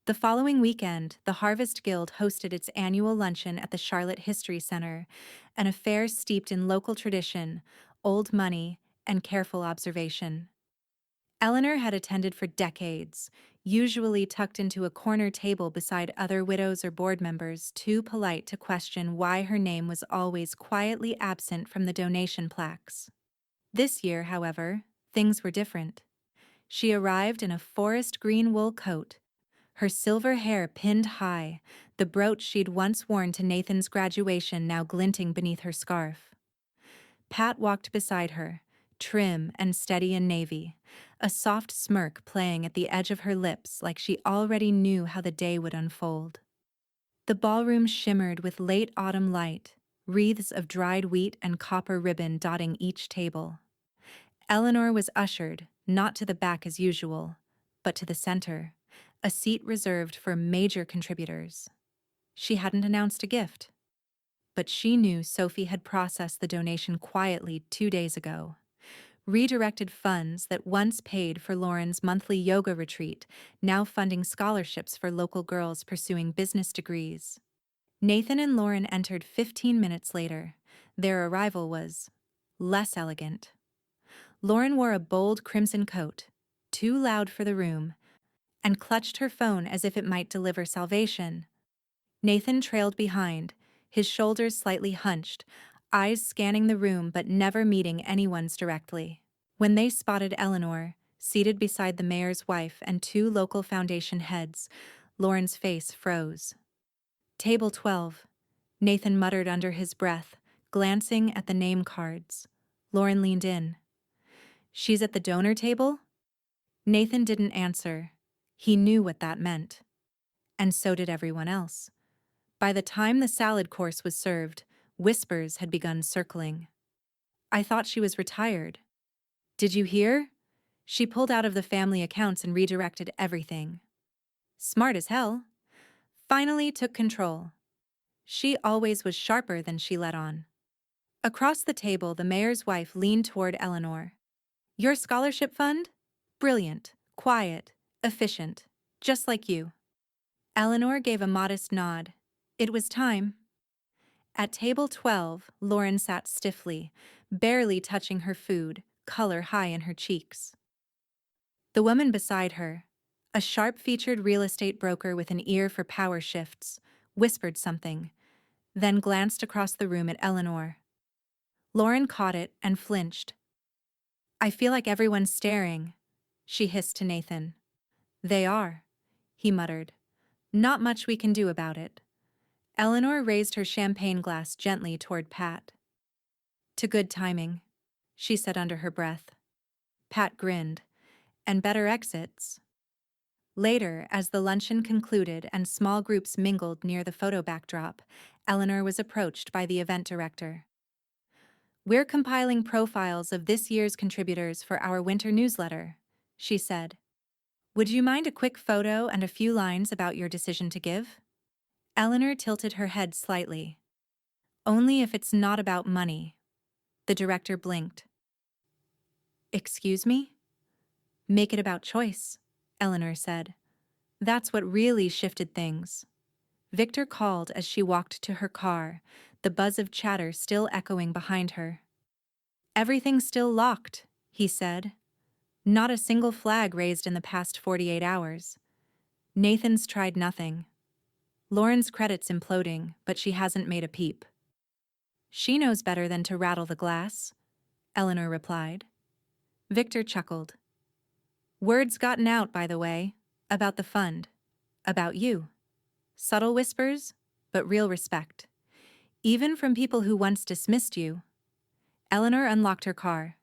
The following weekend, the Harvest Guild hosted its annual luncheon at the Charlotte History Center, an affair steeped in local tradition, old money, and careful observation. Eleanor had attended for decades, usually tucked into a corner table beside other widows or board members too polite to question why her name was always quietly absent from the donation plaques. This year, however, things were different. She arrived in a forest green wool coat, her silver hair pinned high, the brooch she'd once worn to Nathan's graduation now glinting beneath her scarf. Pat walked beside her, trim and steady in navy, a soft smirk playing at the edge of her lips like she already knew how the day would unfold. The ballroom shimmered with late autumn light, wreaths of dried wheat and copper ribbon dotting each table. Eleanor was ushered, not to the back as usual, but to the center, a seat reserved for major contributors. She hadn't announced a gift, but she knew Sophie had processed the donation quietly 2 days ago. Redirected funds that once paid for Lauren's monthly yoga retreat, now funding scholarships for local girls pursuing business degrees. Nathan and Lauren entered 15 minutes later. Their arrival was less elegant. Lauren wore a bold crimson coat, too loud for the room, and clutched her phone as if it might deliver salvation. Nathan trailed behind, his shoulders slightly hunched, eyes scanning the room but never meeting anyone's directly. When they spotted Eleanor, Seated beside the mayor's wife and two local foundation heads, Lauren's face froze. Table 12. Nathan muttered under his breath, glancing at the name cards. Lauren leaned in. She's at the donor table? Nathan didn't answer. He knew what that meant. And so did everyone else. By the time the salad course was served, whispers had begun circling. I thought she was retired. Did you hear? She pulled out of the family accounts and redirected everything. Smart as hell. Finally took control. She always was sharper than she let on. Across the table, the mayor's wife leaned toward Eleanor. Your scholarship fund? Brilliant, quiet, efficient, just like you. Eleanor gave a modest nod. It was time. At table 12, Lauren sat stiffly, barely touching her food, color high in her cheeks. The woman beside her, a sharp-featured real estate broker with an ear for power shifts, whispered something, then glanced across the room at Eleanor. Lauren caught it and flinched. I feel like everyone's staring, she hissed to Nathan. They are, he muttered. Not much we can do about it. Eleanor raised her champagne glass gently toward Pat. To good timing, she said under her breath. Pat grinned. And better exits. Later, as the luncheon concluded and small groups mingled near the photo backdrop, Eleanor was approached by the event director. We're compiling profiles of this year's contributors for our winter newsletter, she said. Would you mind a quick photo and a few lines about your decision to give? Eleanor tilted her head slightly. Only if it's not about money. The director blinked. Excuse me? Make it about choice, Eleanor said. That's what really shifted things. Victor called as she walked to her car, the buzz of chatter still echoing behind her. Everything's still locked, he said. Not a single flag raised in the past 48 hours. Nathan's tried nothing. Lauren's credit's imploding, but she hasn't made a peep. She knows better than to rattle the glass, Eleanor replied. Victor chuckled. Word's gotten out, by the way, about the fund, about you. Subtle whispers, but real respect. Even from people who once dismissed you. Eleanor unlocked her car.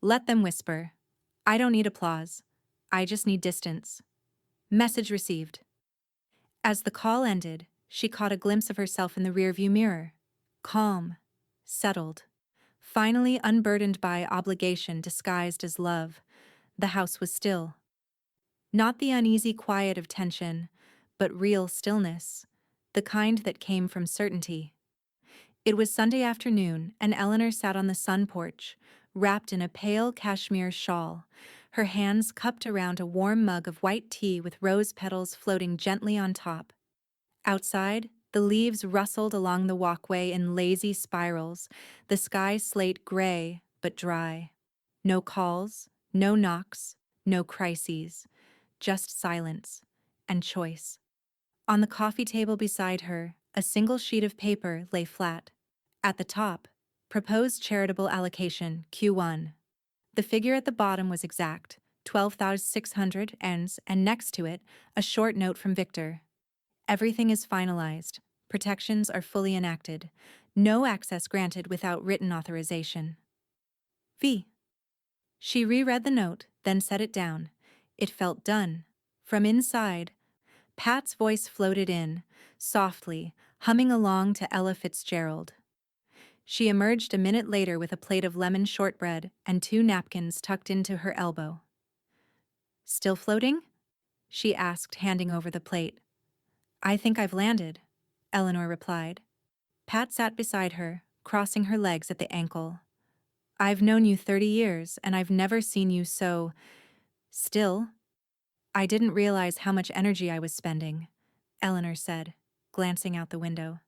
Let them whisper. I don't need applause. I just need distance. Message received. As the call ended, she caught a glimpse of herself in the rearview mirror. Calm, settled, finally unburdened by obligation disguised as love. The house was still. Not the uneasy quiet of tension, but real stillness, the kind that came from certainty. It was Sunday afternoon, and Eleanor sat on the sun porch, wrapped in a pale cashmere shawl, her hands cupped around a warm mug of white tea with rose petals floating gently on top. Outside, the leaves rustled along the walkway in lazy spirals, the sky slate gray but dry. No calls, no knocks, no crises, just silence and choice. On the coffee table beside her, a single sheet of paper lay flat. At the top, proposed charitable allocation, Q1. The figure at the bottom was exact, 12,600 ends, and next to it, a short note from Victor. Everything is finalized. Protections are fully enacted. No access granted without written authorization. V. She reread the note, then set it down. It felt done. From inside, Pat's voice floated in, softly, humming along to Ella Fitzgerald. She emerged a minute later with a plate of lemon shortbread and 2 napkins tucked into her elbow. Still floating? She asked, handing over the plate. I think I've landed, Eleanor replied. Pat sat beside her, crossing her legs at the ankle. I've known you 30 years, and I've never seen you so still. I didn't realize how much energy I was spending, Eleanor said, glancing out the window.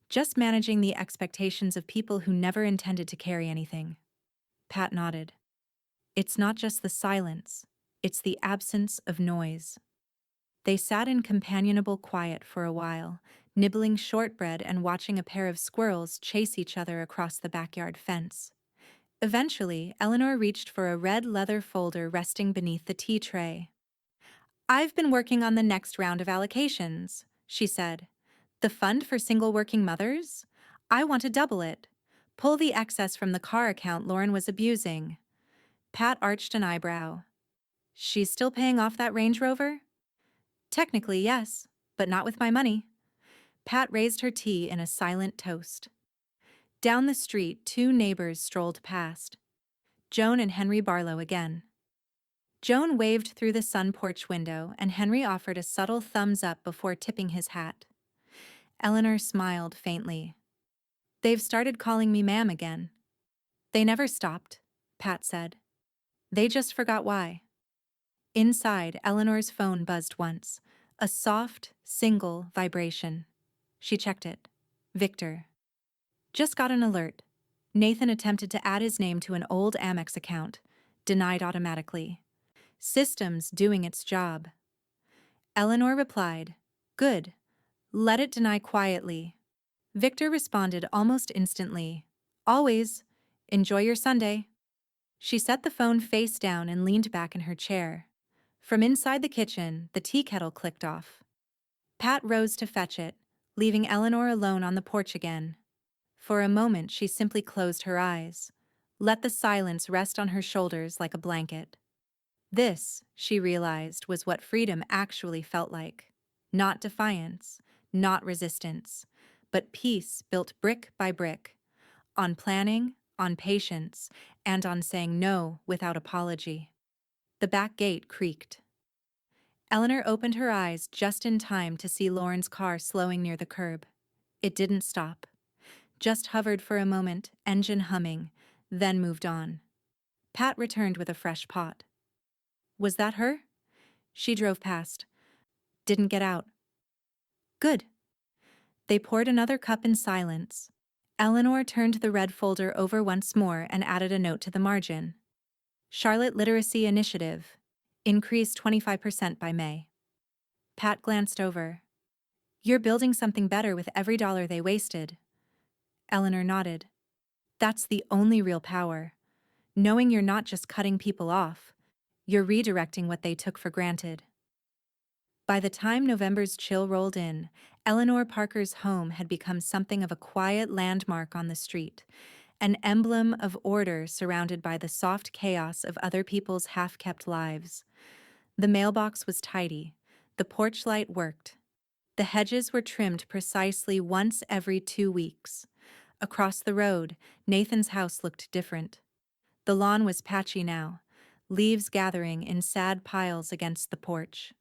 Just managing the expectations of people who never intended to carry anything. Pat nodded. It's not just the silence, it's the absence of noise. They sat in companionable quiet for a while, nibbling shortbread and watching a pair of squirrels chase each other across the backyard fence. Eventually, Eleanor reached for a red leather folder resting beneath the tea tray. "I've been working on the next round of allocations," she said. "The fund for single working mothers? I want to double it. Pull the excess from the car account Lauren was abusing." Pat arched an eyebrow. "She's still paying off that Range Rover?" "Technically, yes, but not with my money." Pat raised her tea in a silent toast. Down the street, two neighbors strolled past. Joan and Henry Barlow again. Joan waved through the sun porch window, and Henry offered a subtle thumbs up before tipping his hat. Eleanor smiled faintly. "They've started calling me ma'am again." "They never stopped," Pat said. "They just forgot why." Inside, Eleanor's phone buzzed once, a soft, single vibration. She checked it. Victor. "Just got an alert. Nathan attempted to add his name to an old Amex account. Denied automatically. Systems doing its job." Eleanor replied, "Good. Let it deny quietly." Victor responded almost instantly, "Always. Enjoy your Sunday." She set the phone face down and leaned back in her chair. From inside the kitchen, the tea kettle clicked off. Pat rose to fetch it, leaving Eleanor alone on the porch again. For a moment, she simply closed her eyes, let the silence rest on her shoulders like a blanket. This, she realized, was what freedom actually felt like. Not defiance, not resistance, but peace built brick by brick, on planning, on patience, and on saying no without apology. The back gate creaked. Eleanor opened her eyes just in time to see Lauren's car slowing near the curb. It didn't stop, just hovered for a moment, engine humming, then moved on. Pat returned with a fresh pot. "Was that her?" She drove past. "Didn't get out." "Good." They poured another cup in silence. Eleanor turned the red folder over once more and added a note to the margin. "Charlotte Literacy Initiative. Increase 25% by May." Pat glanced over. "You're building something better with every dollar they wasted." Eleanor nodded. "That's the only real power. Knowing you're not just cutting people off, you're redirecting what they took for granted." By the time November's chill rolled in, Eleanor Parker's home had become something of a quiet landmark on the street, an emblem of order surrounded by the soft chaos of other people's half-kept lives. The mailbox was tidy, the porch light worked. The hedges were trimmed precisely once every 2 weeks. Across the road, Nathan's house looked different. The lawn was patchy now, leaves gathering in sad piles against the porch.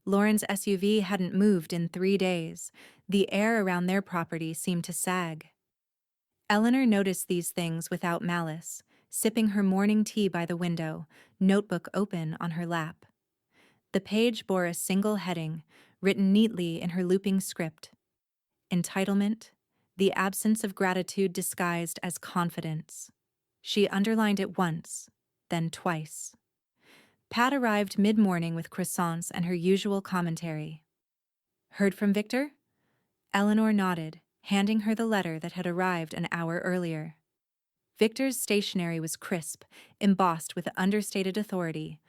Lauren's SUV hadn't moved in 3 days. The air around their property seemed to sag. Eleanor noticed these things without malice, sipping her morning tea by the window, notebook open on her lap. The page bore a single heading, written neatly in her looping script. Entitlement, the absence of gratitude disguised as confidence. She underlined it once, then twice. Pat arrived mid-morning with croissants and her usual commentary. "Heard from Victor?" Eleanor nodded, handing her the letter that had arrived an hour earlier. Victor's stationery was crisp, embossed with understated authority.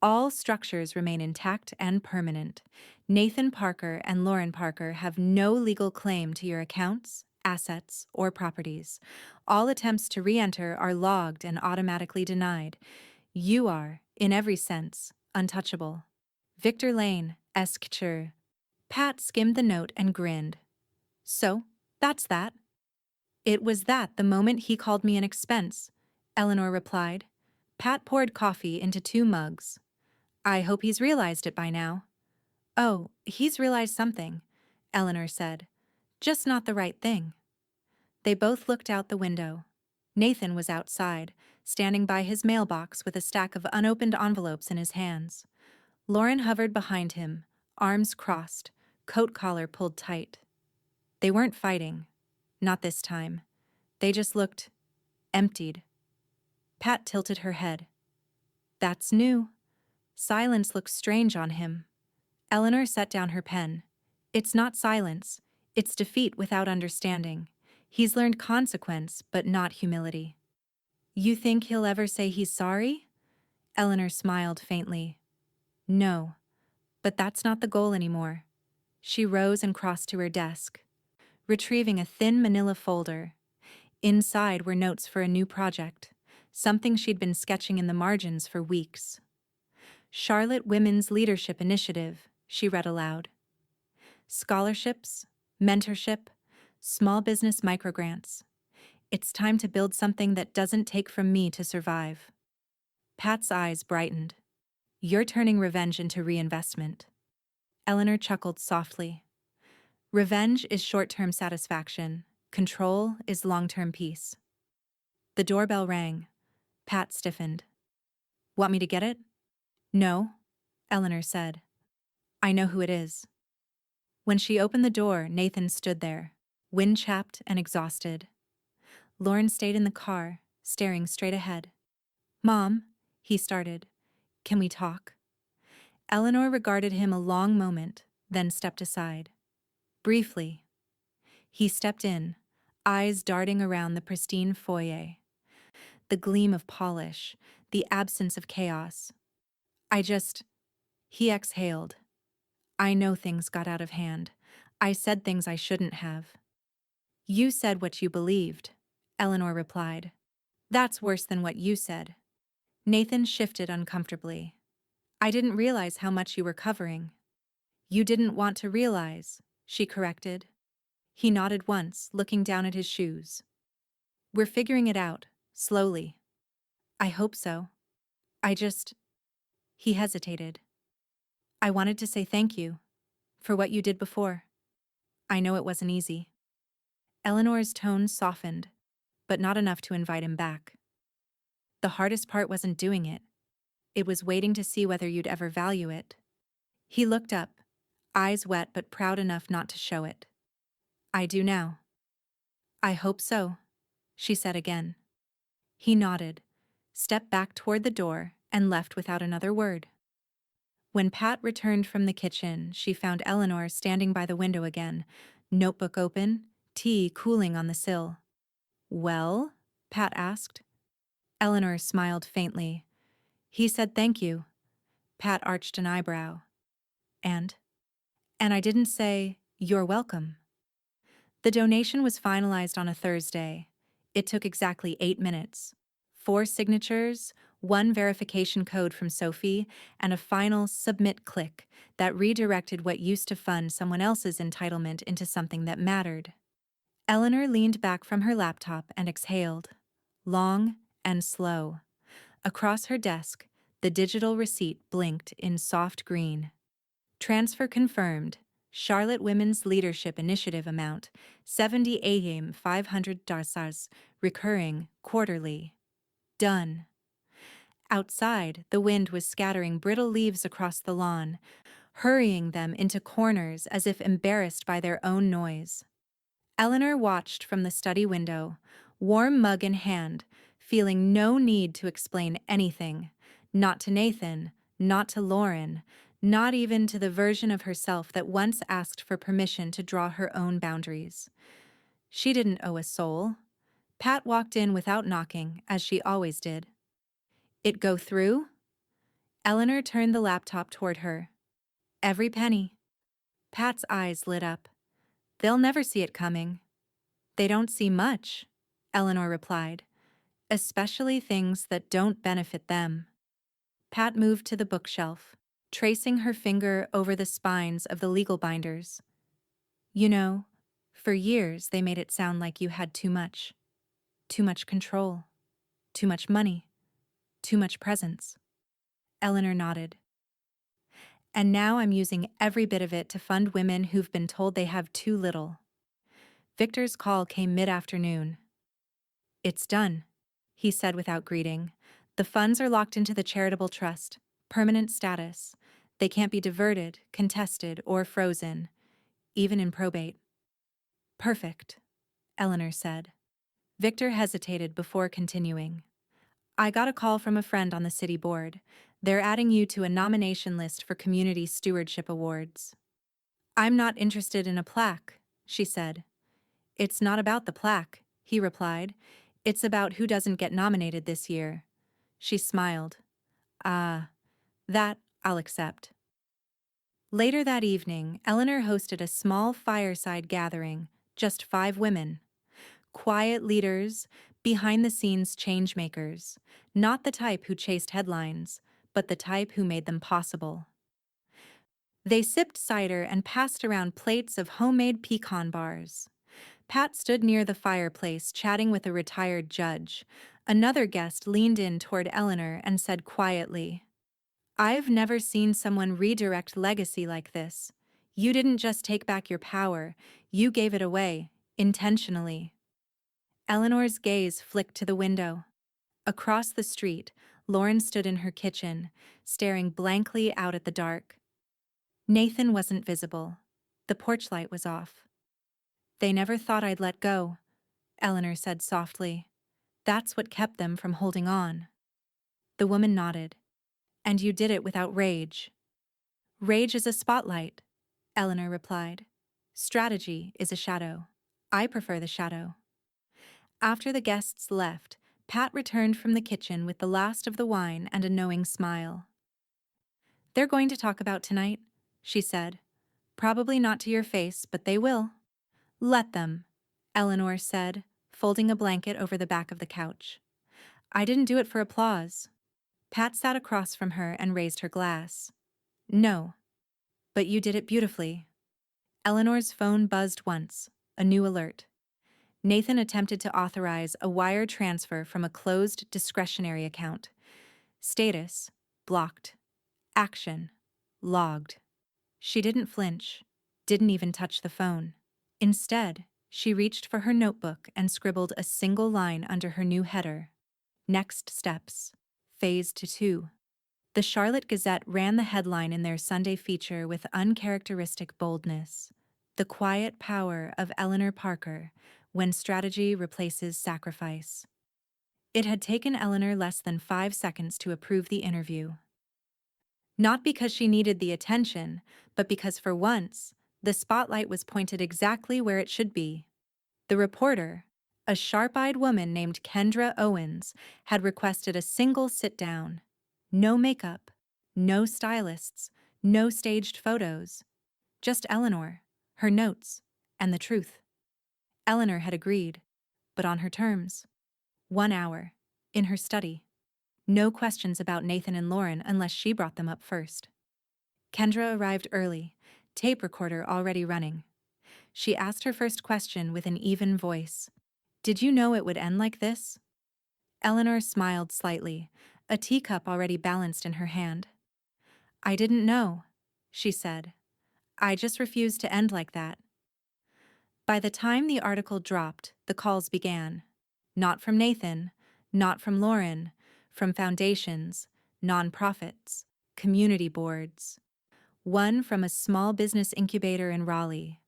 "All structures remain intact and permanent. Nathan Parker and Lauren Parker have no legal claim to your accounts, assets, or properties. All attempts to re-enter are logged and automatically denied. You are, in every sense, untouchable. Victor Lane, Esquire." Pat skimmed the note and grinned. "So, that's that." "It was that the moment he called me an expense," Eleanor replied. Pat poured coffee into 2 mugs. "I hope he's realized it by now." "Oh, he's realized something," Eleanor said. "Just not the right thing." They both looked out the window. Nathan was outside, standing by his mailbox with a stack of unopened envelopes in his hands. Lauren hovered behind him, arms crossed, coat collar pulled tight. They weren't fighting. Not this time. They just looked emptied. Pat tilted her head. "That's new." Silence looked strange on him. Eleanor set down her pen. "It's not silence. It's defeat without understanding. He's learned consequence, but not humility." You think he'll ever say he's sorry? Eleanor smiled faintly. No, but that's not the goal anymore. She rose and crossed to her desk, retrieving a thin manila folder. Inside were notes for a new project, something she'd been sketching in the margins for weeks. Charlotte Women's Leadership Initiative, she read aloud. Scholarships, mentorship, small business microgrants. It's time to build something that doesn't take from me to survive. Pat's eyes brightened. You're turning revenge into reinvestment. Eleanor chuckled softly. Revenge is short-term satisfaction. Control is long-term peace. The doorbell rang. Pat stiffened. Want me to get it? No, Eleanor said. I know who it is. When she opened the door, Nathan stood there, wind-chapped and exhausted. Lauren stayed in the car, staring straight ahead. Mom, he started. Can we talk? Eleanor regarded him a long moment, then stepped aside. Briefly. He stepped in, eyes darting around the pristine foyer. The gleam of polish, the absence of chaos. He exhaled. I know things got out of hand. I said things I shouldn't have. You said what you believed, Eleanor replied. That's worse than what you said. Nathan shifted uncomfortably. I didn't realize how much you were covering. You didn't want to realize, she corrected. He nodded once, looking down at his shoes. We're figuring it out, slowly. I hope so. He hesitated. I wanted to say thank you for what you did before. I know it wasn't easy. Eleanor's tone softened, but not enough to invite him back. The hardest part wasn't doing it. It was waiting to see whether you'd ever value it. He looked up, eyes wet but proud enough not to show it. I do now. I hope so, she said again. He nodded, stepped back toward the door, and left without another word. When Pat returned from the kitchen, she found Eleanor standing by the window again, notebook open, tea cooling on the sill. Well? Pat asked. Eleanor smiled faintly. He said thank you. Pat arched an eyebrow. And I didn't say, you're welcome. The donation was finalized on a Thursday. It took exactly 8 minutes. 4 signatures, 1 verification code from Sophie, and a final submit click that redirected what used to fund someone else's entitlement into something that mattered. Eleanor leaned back from her laptop and exhaled, long and slow. Across her desk, the digital receipt blinked in soft green. Transfer confirmed. Charlotte Women's Leadership Initiative amount, $78,500, recurring, quarterly. Done. Outside, the wind was scattering brittle leaves across the lawn, hurrying them into corners as if embarrassed by their own noise. Eleanor watched from the study window, warm mug in hand, feeling no need to explain anything. Not to Nathan, not to Lauren, not even to the version of herself that once asked for permission to draw her own boundaries. She didn't owe a soul. Pat walked in without knocking, as she always did. It go through? Eleanor turned the laptop toward her. Every penny. Pat's eyes lit up. They'll never see it coming. They don't see much, Eleanor replied, especially things that don't benefit them. Pat moved to the bookshelf, tracing her finger over the spines of the legal binders. You know, for years they made it sound like you had too much. Too much control. Too much money. Too much presence. Eleanor nodded. And now I'm using every bit of it to fund women who've been told they have too little. Victor's call came mid-afternoon. It's done, he said without greeting. The funds are locked into the charitable trust, permanent status. They can't be diverted, contested, or frozen, even in probate. Perfect, Eleanor said. Victor hesitated before continuing. I got a call from a friend on the city board. They're adding you to a nomination list for Community Stewardship Awards. I'm not interested in a plaque, she said. It's not about the plaque, he replied. It's about who doesn't get nominated this year. She smiled. Ah, that I'll accept. Later that evening, Eleanor hosted a small fireside gathering, just 5 women. Quiet leaders, behind-the-scenes changemakers, not the type who chased headlines, but the type who made them possible. They sipped cider and passed around plates of homemade pecan bars. Pat stood near the fireplace chatting with a retired judge. Another guest leaned in toward Eleanor and said quietly, "I've never seen someone redirect legacy like this. You didn't just take back your power, you gave it away, intentionally." Eleanor's gaze flicked to the window. Across the street, Lauren stood in her kitchen, staring blankly out at the dark. Nathan wasn't visible. The porch light was off. "They never thought I'd let go," Eleanor said softly. "That's what kept them from holding on." The woman nodded. "And you did it without rage." "Rage is a spotlight," Eleanor replied. "Strategy is a shadow. I prefer the shadow." After the guests left, Pat returned from the kitchen with the last of the wine and a knowing smile. "They're going to talk about tonight," she said. "Probably not to your face, but they will." "Let them," Eleanor said, folding a blanket over the back of the couch. "I didn't do it for applause." Pat sat across from her and raised her glass. "No, but you did it beautifully." Eleanor's phone buzzed once, a new alert. Nathan attempted to authorize a wire transfer from a closed discretionary account. Status: blocked. Action: logged. She didn't flinch, didn't even touch the phone. Instead, she reached for her notebook and scribbled a single line under her new header. Next steps. Phase 2. The Charlotte Gazette ran the headline in their Sunday feature with uncharacteristic boldness. "The Quiet Power of Eleanor Parker, When Strategy Replaces Sacrifice." It had taken Eleanor less than 5 seconds to approve the interview. Not because she needed the attention, but because for once, the spotlight was pointed exactly where it should be. The reporter, a sharp-eyed woman named Kendra Owens, had requested a single sit-down. No makeup, no stylists, no staged photos. Just Eleanor, her notes, and the truth. Eleanor had agreed, but on her terms. 1 hour, in her study. No questions about Nathan and Lauren unless she brought them up first. Kendra arrived early, tape recorder already running. She asked her first question with an even voice. "Did you know it would end like this?" Eleanor smiled slightly, a teacup already balanced in her hand. "I didn't know," she said. "I just refused to end like that." By the time the article dropped, the calls began. Not from Nathan, not from Lauren, from foundations, nonprofits, community boards. One from a small business incubator in Raleigh.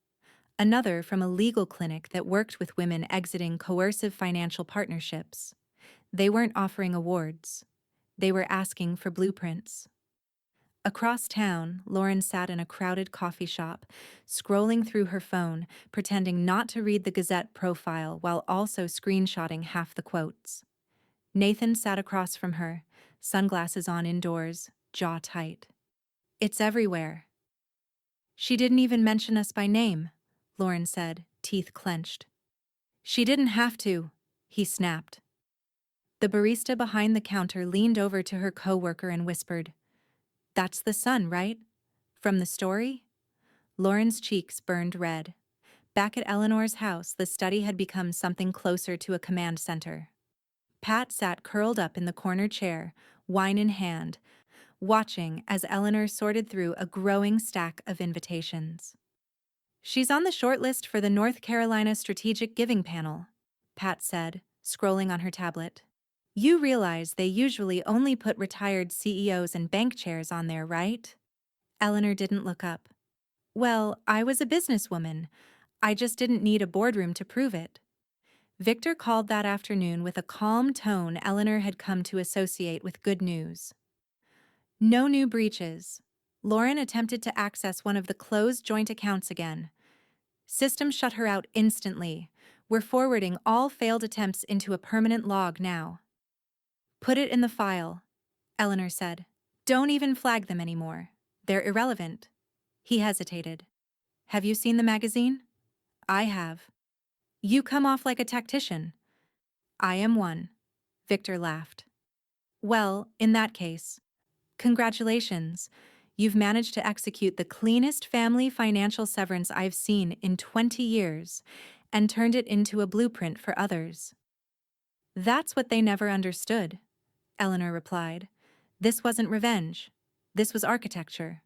Another from a legal clinic that worked with women exiting coercive financial partnerships. They weren't offering awards. They were asking for blueprints. Across town, Lauren sat in a crowded coffee shop, scrolling through her phone, pretending not to read the Gazette profile while also screenshotting half the quotes. Nathan sat across from her, sunglasses on indoors, jaw tight. "It's everywhere." "She didn't even mention us by name," Lauren said, teeth clenched. "She didn't have to," he snapped. The barista behind the counter leaned over to her coworker and whispered, "That's the son, right? From the story?" Lauren's cheeks burned red. Back at Eleanor's house, the study had become something closer to a command center. Pat sat curled up in the corner chair, wine in hand, watching as Eleanor sorted through a growing stack of invitations. "She's on the shortlist for the North Carolina Strategic Giving Panel," Pat said, scrolling on her tablet. "You realize they usually only put retired CEOs and bank chairs on there, right?" Eleanor didn't look up. "Well, I was a businesswoman. I just didn't need a boardroom to prove it." Victor called that afternoon with a calm tone Eleanor had come to associate with good news. No new breaches. Lauren attempted to access one of the closed joint accounts again. System shut her out instantly, We're forwarding all failed attempts into a permanent log now. Put it in the file, Eleanor said. Don't even flag them anymore. They're irrelevant. He hesitated. Have you seen the magazine? I have. You come off like a tactician. I am one. Victor laughed. Well, in that case, congratulations. You've managed to execute the cleanest family financial severance I've seen in 20 years and turned it into a blueprint for others. That's what they never understood, Eleanor replied. This wasn't revenge. This was architecture.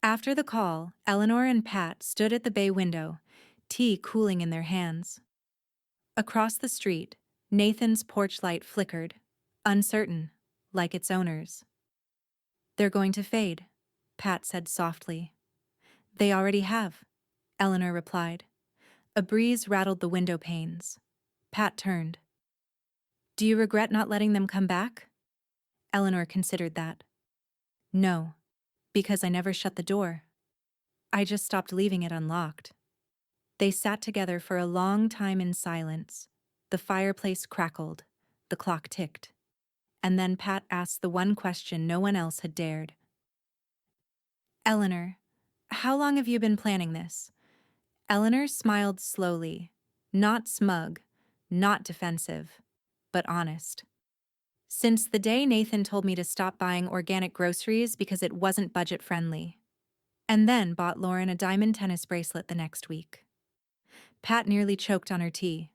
After the call, Eleanor and Pat stood at the bay window, tea cooling in their hands. Across the street, Nathan's porch light flickered, uncertain, like its owners. They're going to fade, Pat said softly. They already have, Eleanor replied. A breeze rattled the window panes. Pat turned. Do you regret not letting them come back? Eleanor considered that. No, because I never shut the door. I just stopped leaving it unlocked. They sat together for a long time in silence. The fireplace crackled. The clock ticked. And then Pat asked the one question no one else had dared. Eleanor, how long have you been planning this? Eleanor smiled slowly, not smug, not defensive, but honest. Since the day Nathan told me to stop buying organic groceries because it wasn't budget-friendly. And then bought Lauren a diamond tennis bracelet the next week. Pat nearly choked on her tea.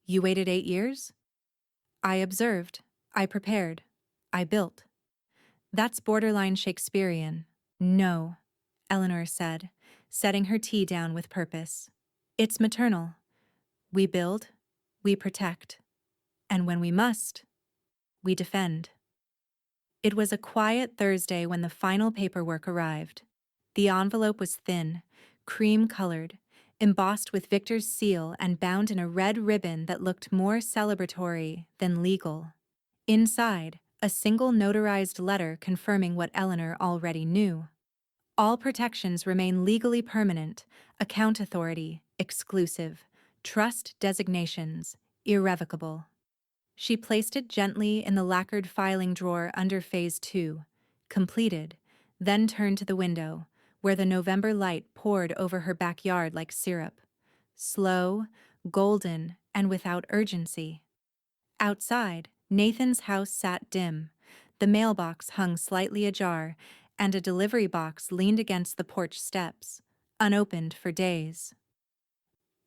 You waited 8 years? I observed, I prepared, I built. That's borderline Shakespearean. No, Eleanor said, setting her tea down with purpose. It's maternal. We build, we protect, and when we must, we defend. It was a quiet Thursday when the final paperwork arrived. The envelope was thin, cream-colored, embossed with Victor's seal and bound in a red ribbon that looked more celebratory than legal. Inside, a single notarized letter confirming what Eleanor already knew. All protections remain legally permanent, account authority, exclusive, trust designations, irrevocable. She placed it gently in the lacquered filing drawer under Phase 2, completed, then turned to the window, where the November light poured over her backyard like syrup. Slow, golden, and without urgency. Outside, Nathan's house sat dim. The mailbox hung slightly ajar, and a delivery box leaned against the porch steps, unopened for days.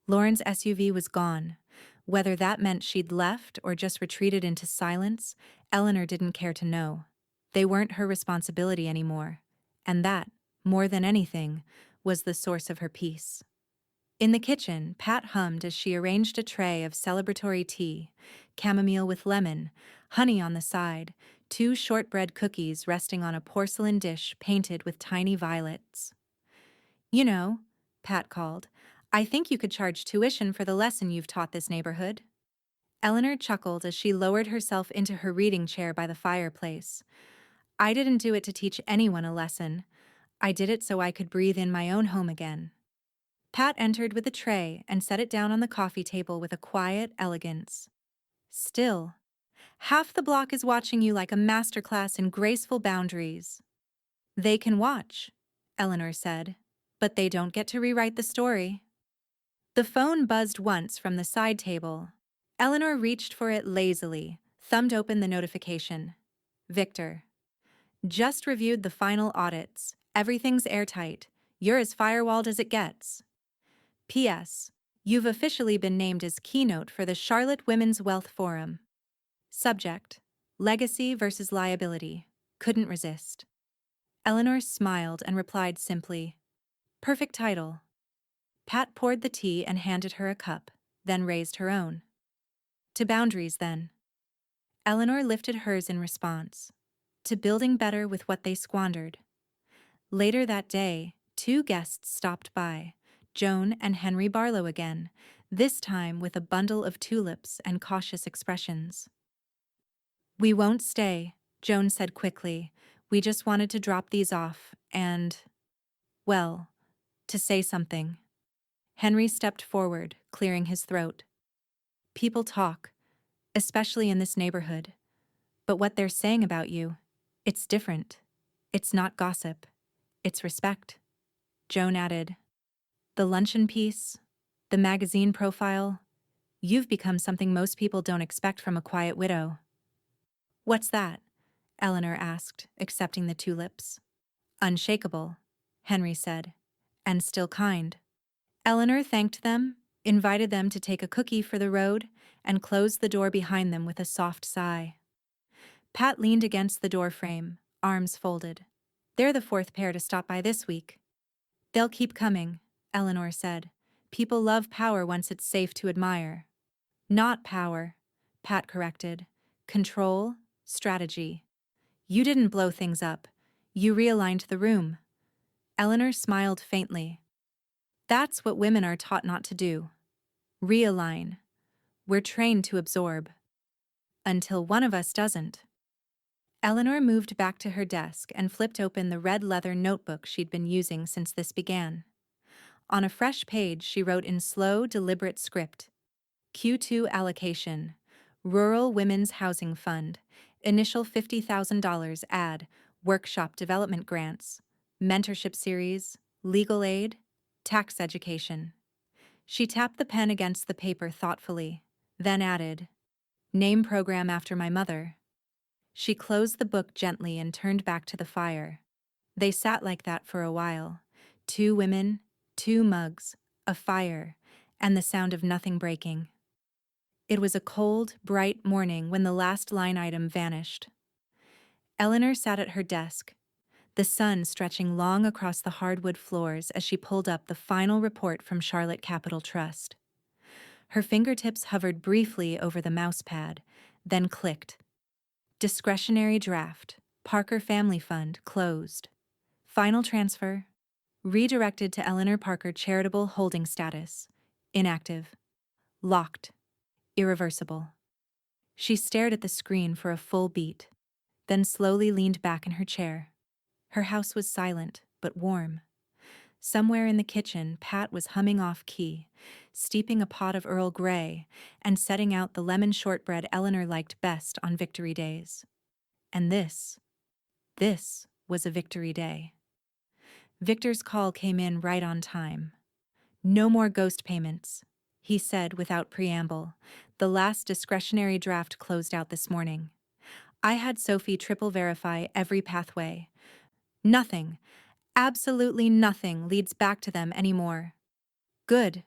Lauren's SUV was gone. Whether that meant she'd left or just retreated into silence, Eleanor didn't care to know. They weren't her responsibility anymore, and that, more than anything, was the source of her peace. In the kitchen, Pat hummed as she arranged a tray of celebratory tea, chamomile with lemon, honey on the side, 2 shortbread cookies resting on a porcelain dish painted with tiny violets. You know, Pat called, I think you could charge tuition for the lesson you've taught this neighborhood. Eleanor chuckled as she lowered herself into her reading chair by the fireplace. I didn't do it to teach anyone a lesson. I did it so I could breathe in my own home again. Pat entered with a tray and set it down on the coffee table with a quiet elegance. Still, half the block is watching you like a masterclass in graceful boundaries. They can watch, Eleanor said, but they don't get to rewrite the story. The phone buzzed once from the side table. Eleanor reached for it lazily, thumbed open the notification. Victor. Just reviewed the final audits. Everything's airtight. You're as firewalled as it gets. P.S. You've officially been named as keynote for the Charlotte Women's Wealth Forum. Subject: Legacy versus Liability. Couldn't resist. Eleanor smiled and replied simply, Perfect title. Pat poured the tea and handed her a cup, then raised her own. To boundaries, then. Eleanor lifted hers in response. To building better with what they squandered. Later that day, 2 guests stopped by, Joan and Henry Barlow again, this time with a bundle of tulips and cautious expressions. We won't stay, Joan said quickly. We just wanted to drop these off and, well, to say something. Henry stepped forward, clearing his throat. People talk, especially in this neighborhood. But what they're saying about you, it's different. It's not gossip. It's respect. Joan added, the luncheon piece, the magazine profile, you've become something most people don't expect from a quiet widow. What's that? Eleanor asked, accepting the tulips. Unshakable, Henry said, and still kind. Eleanor thanked them, invited them to take a cookie for the road, and closed the door behind them with a soft sigh. Pat leaned against the doorframe, arms folded. They're the fourth pair to stop by this week. They'll keep coming, Eleanor said. People love power once it's safe to admire. Not power, Pat corrected. Control, strategy. You didn't blow things up. You realigned the room. Eleanor smiled faintly. That's what women are taught not to do. Realign. We're trained to absorb. Until one of us doesn't. Eleanor moved back to her desk and flipped open the red leather notebook she'd been using since this began. On a fresh page, she wrote in slow, deliberate script. Q2 allocation. Rural Women's Housing Fund. Initial $50,000 ad. Workshop development grants. Mentorship series. Legal aid. Tax education. She tapped the pen against the paper thoughtfully, then added, name program after my mother. She closed the book gently and turned back to the fire. They sat like that for a while. 2 women, 2 mugs, a fire, and the sound of nothing breaking. It was a cold, bright morning when the last line item vanished. Eleanor sat at her desk, the sun stretching long across the hardwood floors as she pulled up the final report from Charlotte Capital Trust. Her fingertips hovered briefly over the mousepad, then clicked. Discretionary draft, Parker Family Fund, closed. Final transfer, redirected to Eleanor Parker Charitable Holding Status, inactive. Locked, irreversible. She stared at the screen for a full beat, then slowly leaned back in her chair. Her house was silent, but warm. Somewhere in the kitchen, Pat was humming off-key, steeping a pot of Earl Grey, and setting out the lemon shortbread Eleanor liked best on victory days. And this was a victory day. Victor's call came in right on time. No more ghost payments, he said without preamble. The last discretionary draft closed out this morning. I had Sophie triple verify every pathway. Nothing, absolutely nothing leads back to them anymore. Good,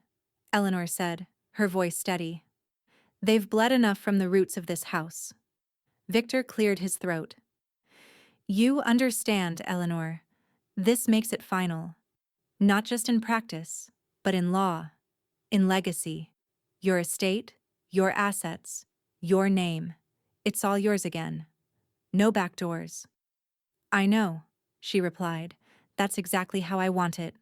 Eleanor said, her voice steady. They've bled enough from the roots of this house. Victor cleared his throat. You understand, Eleanor. This makes it final. Not just in practice, but in law, in legacy. Your estate, your assets, your name. It's all yours again. No backdoors. I know, she replied. That's exactly how I want it.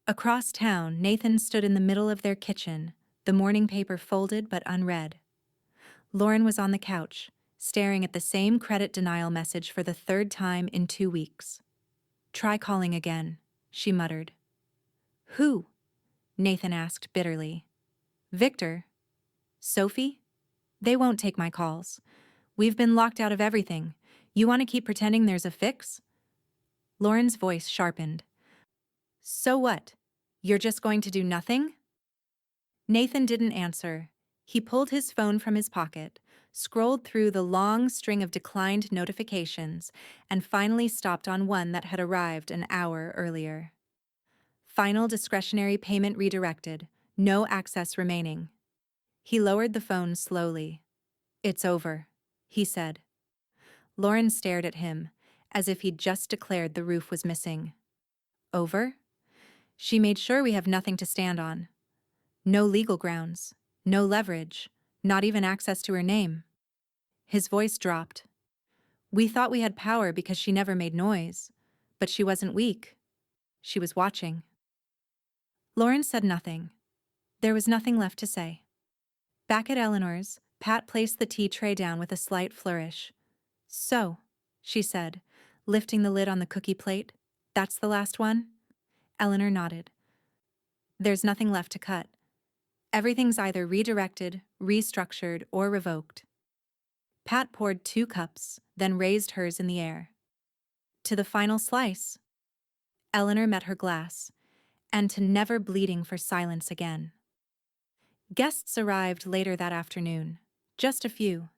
Across town, Nathan stood in the middle of their kitchen, the morning paper folded but unread. Lauren was on the couch, staring at the same credit denial message for the 3rd time in 2 weeks. Try calling again, she muttered. Who? Nathan asked bitterly. Victor. Sophie? They won't take my calls. We've been locked out of everything. You want to keep pretending there's a fix? Lauren's voice sharpened. So what? You're just going to do nothing? Nathan didn't answer. He pulled his phone from his pocket, scrolled through the long string of declined notifications, and finally stopped on one that had arrived an hour earlier. Final discretionary payment redirected. No access remaining. He lowered the phone slowly. It's over, he said. Lauren stared at him, as if he'd just declared the roof was missing. Over? She made sure we have nothing to stand on. No legal grounds, no leverage, not even access to her name. His voice dropped. We thought we had power because she never made noise, but she wasn't weak. She was watching. Lauren said nothing. There was nothing left to say. Back at Eleanor's, Pat placed the tea tray down with a slight flourish. So, she said, lifting the lid on the cookie plate, that's the last one? Eleanor nodded. There's nothing left to cut. Everything's either redirected, restructured, or revoked. Pat poured 2 cups, then raised hers in the air. To the final slice. Eleanor met her glass, and to never bleeding for silence again. Guests arrived later that afternoon. Just a few.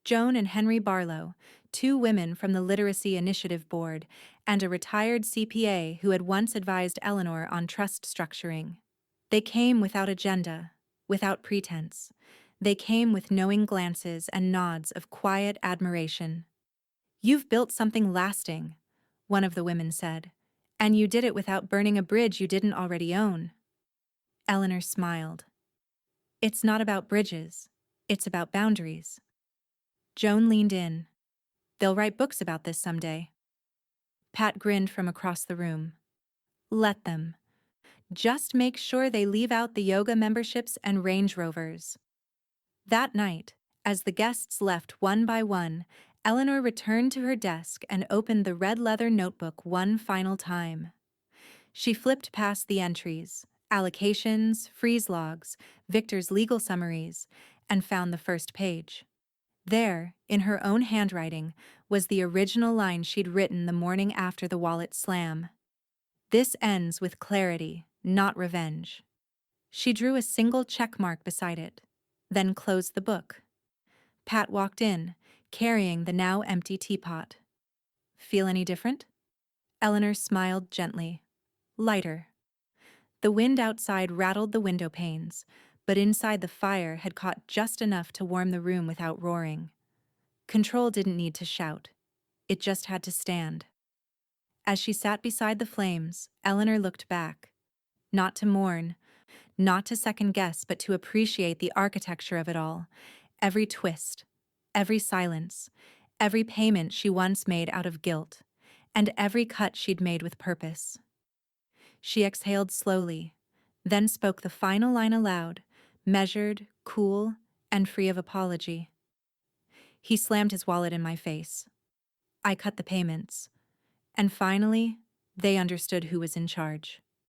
Joan and Henry Barlow, 2 women from the Literacy Initiative Board, and a retired CPA who had once advised Eleanor on trust structuring. They came without agenda, without pretense. They came with knowing glances and nods of quiet admiration. "You've built something lasting," one of the women said, "and you did it without burning a bridge you didn't already own." Eleanor smiled. "It's not about bridges. It's about boundaries." Joan leaned in. "They'll write books about this someday." Pat grinned from across the room. "Let them. Just make sure they leave out the yoga memberships and Range Rovers." That night, as the guests left one by one, Eleanor returned to her desk and opened the red leather notebook one final time. She flipped past the entries, allocations, freeze logs, Victor's legal summaries, and found the first page. There, in her own handwriting, was the original line she'd written the morning after the wallet slam. "This ends with clarity, not revenge." She drew a single check mark beside it, then closed the book. Pat walked in, carrying the now empty teapot. "Feel any different?" Eleanor smiled gently. "Lighter." The wind outside rattled the window panes, but inside the fire had caught just enough to warm the room without roaring. Control didn't need to shout. It just had to stand. As she sat beside the flames, Eleanor looked back. Not to mourn, not to second-guess, but to appreciate the architecture of it all. Every twist, every silence, every payment she once made out of guilt, and every cut she'd made with purpose. She exhaled slowly, then spoke the final line aloud, measured, cool, and free of apology. He slammed his wallet in my face. I cut the payments. And finally, they understood who was in charge.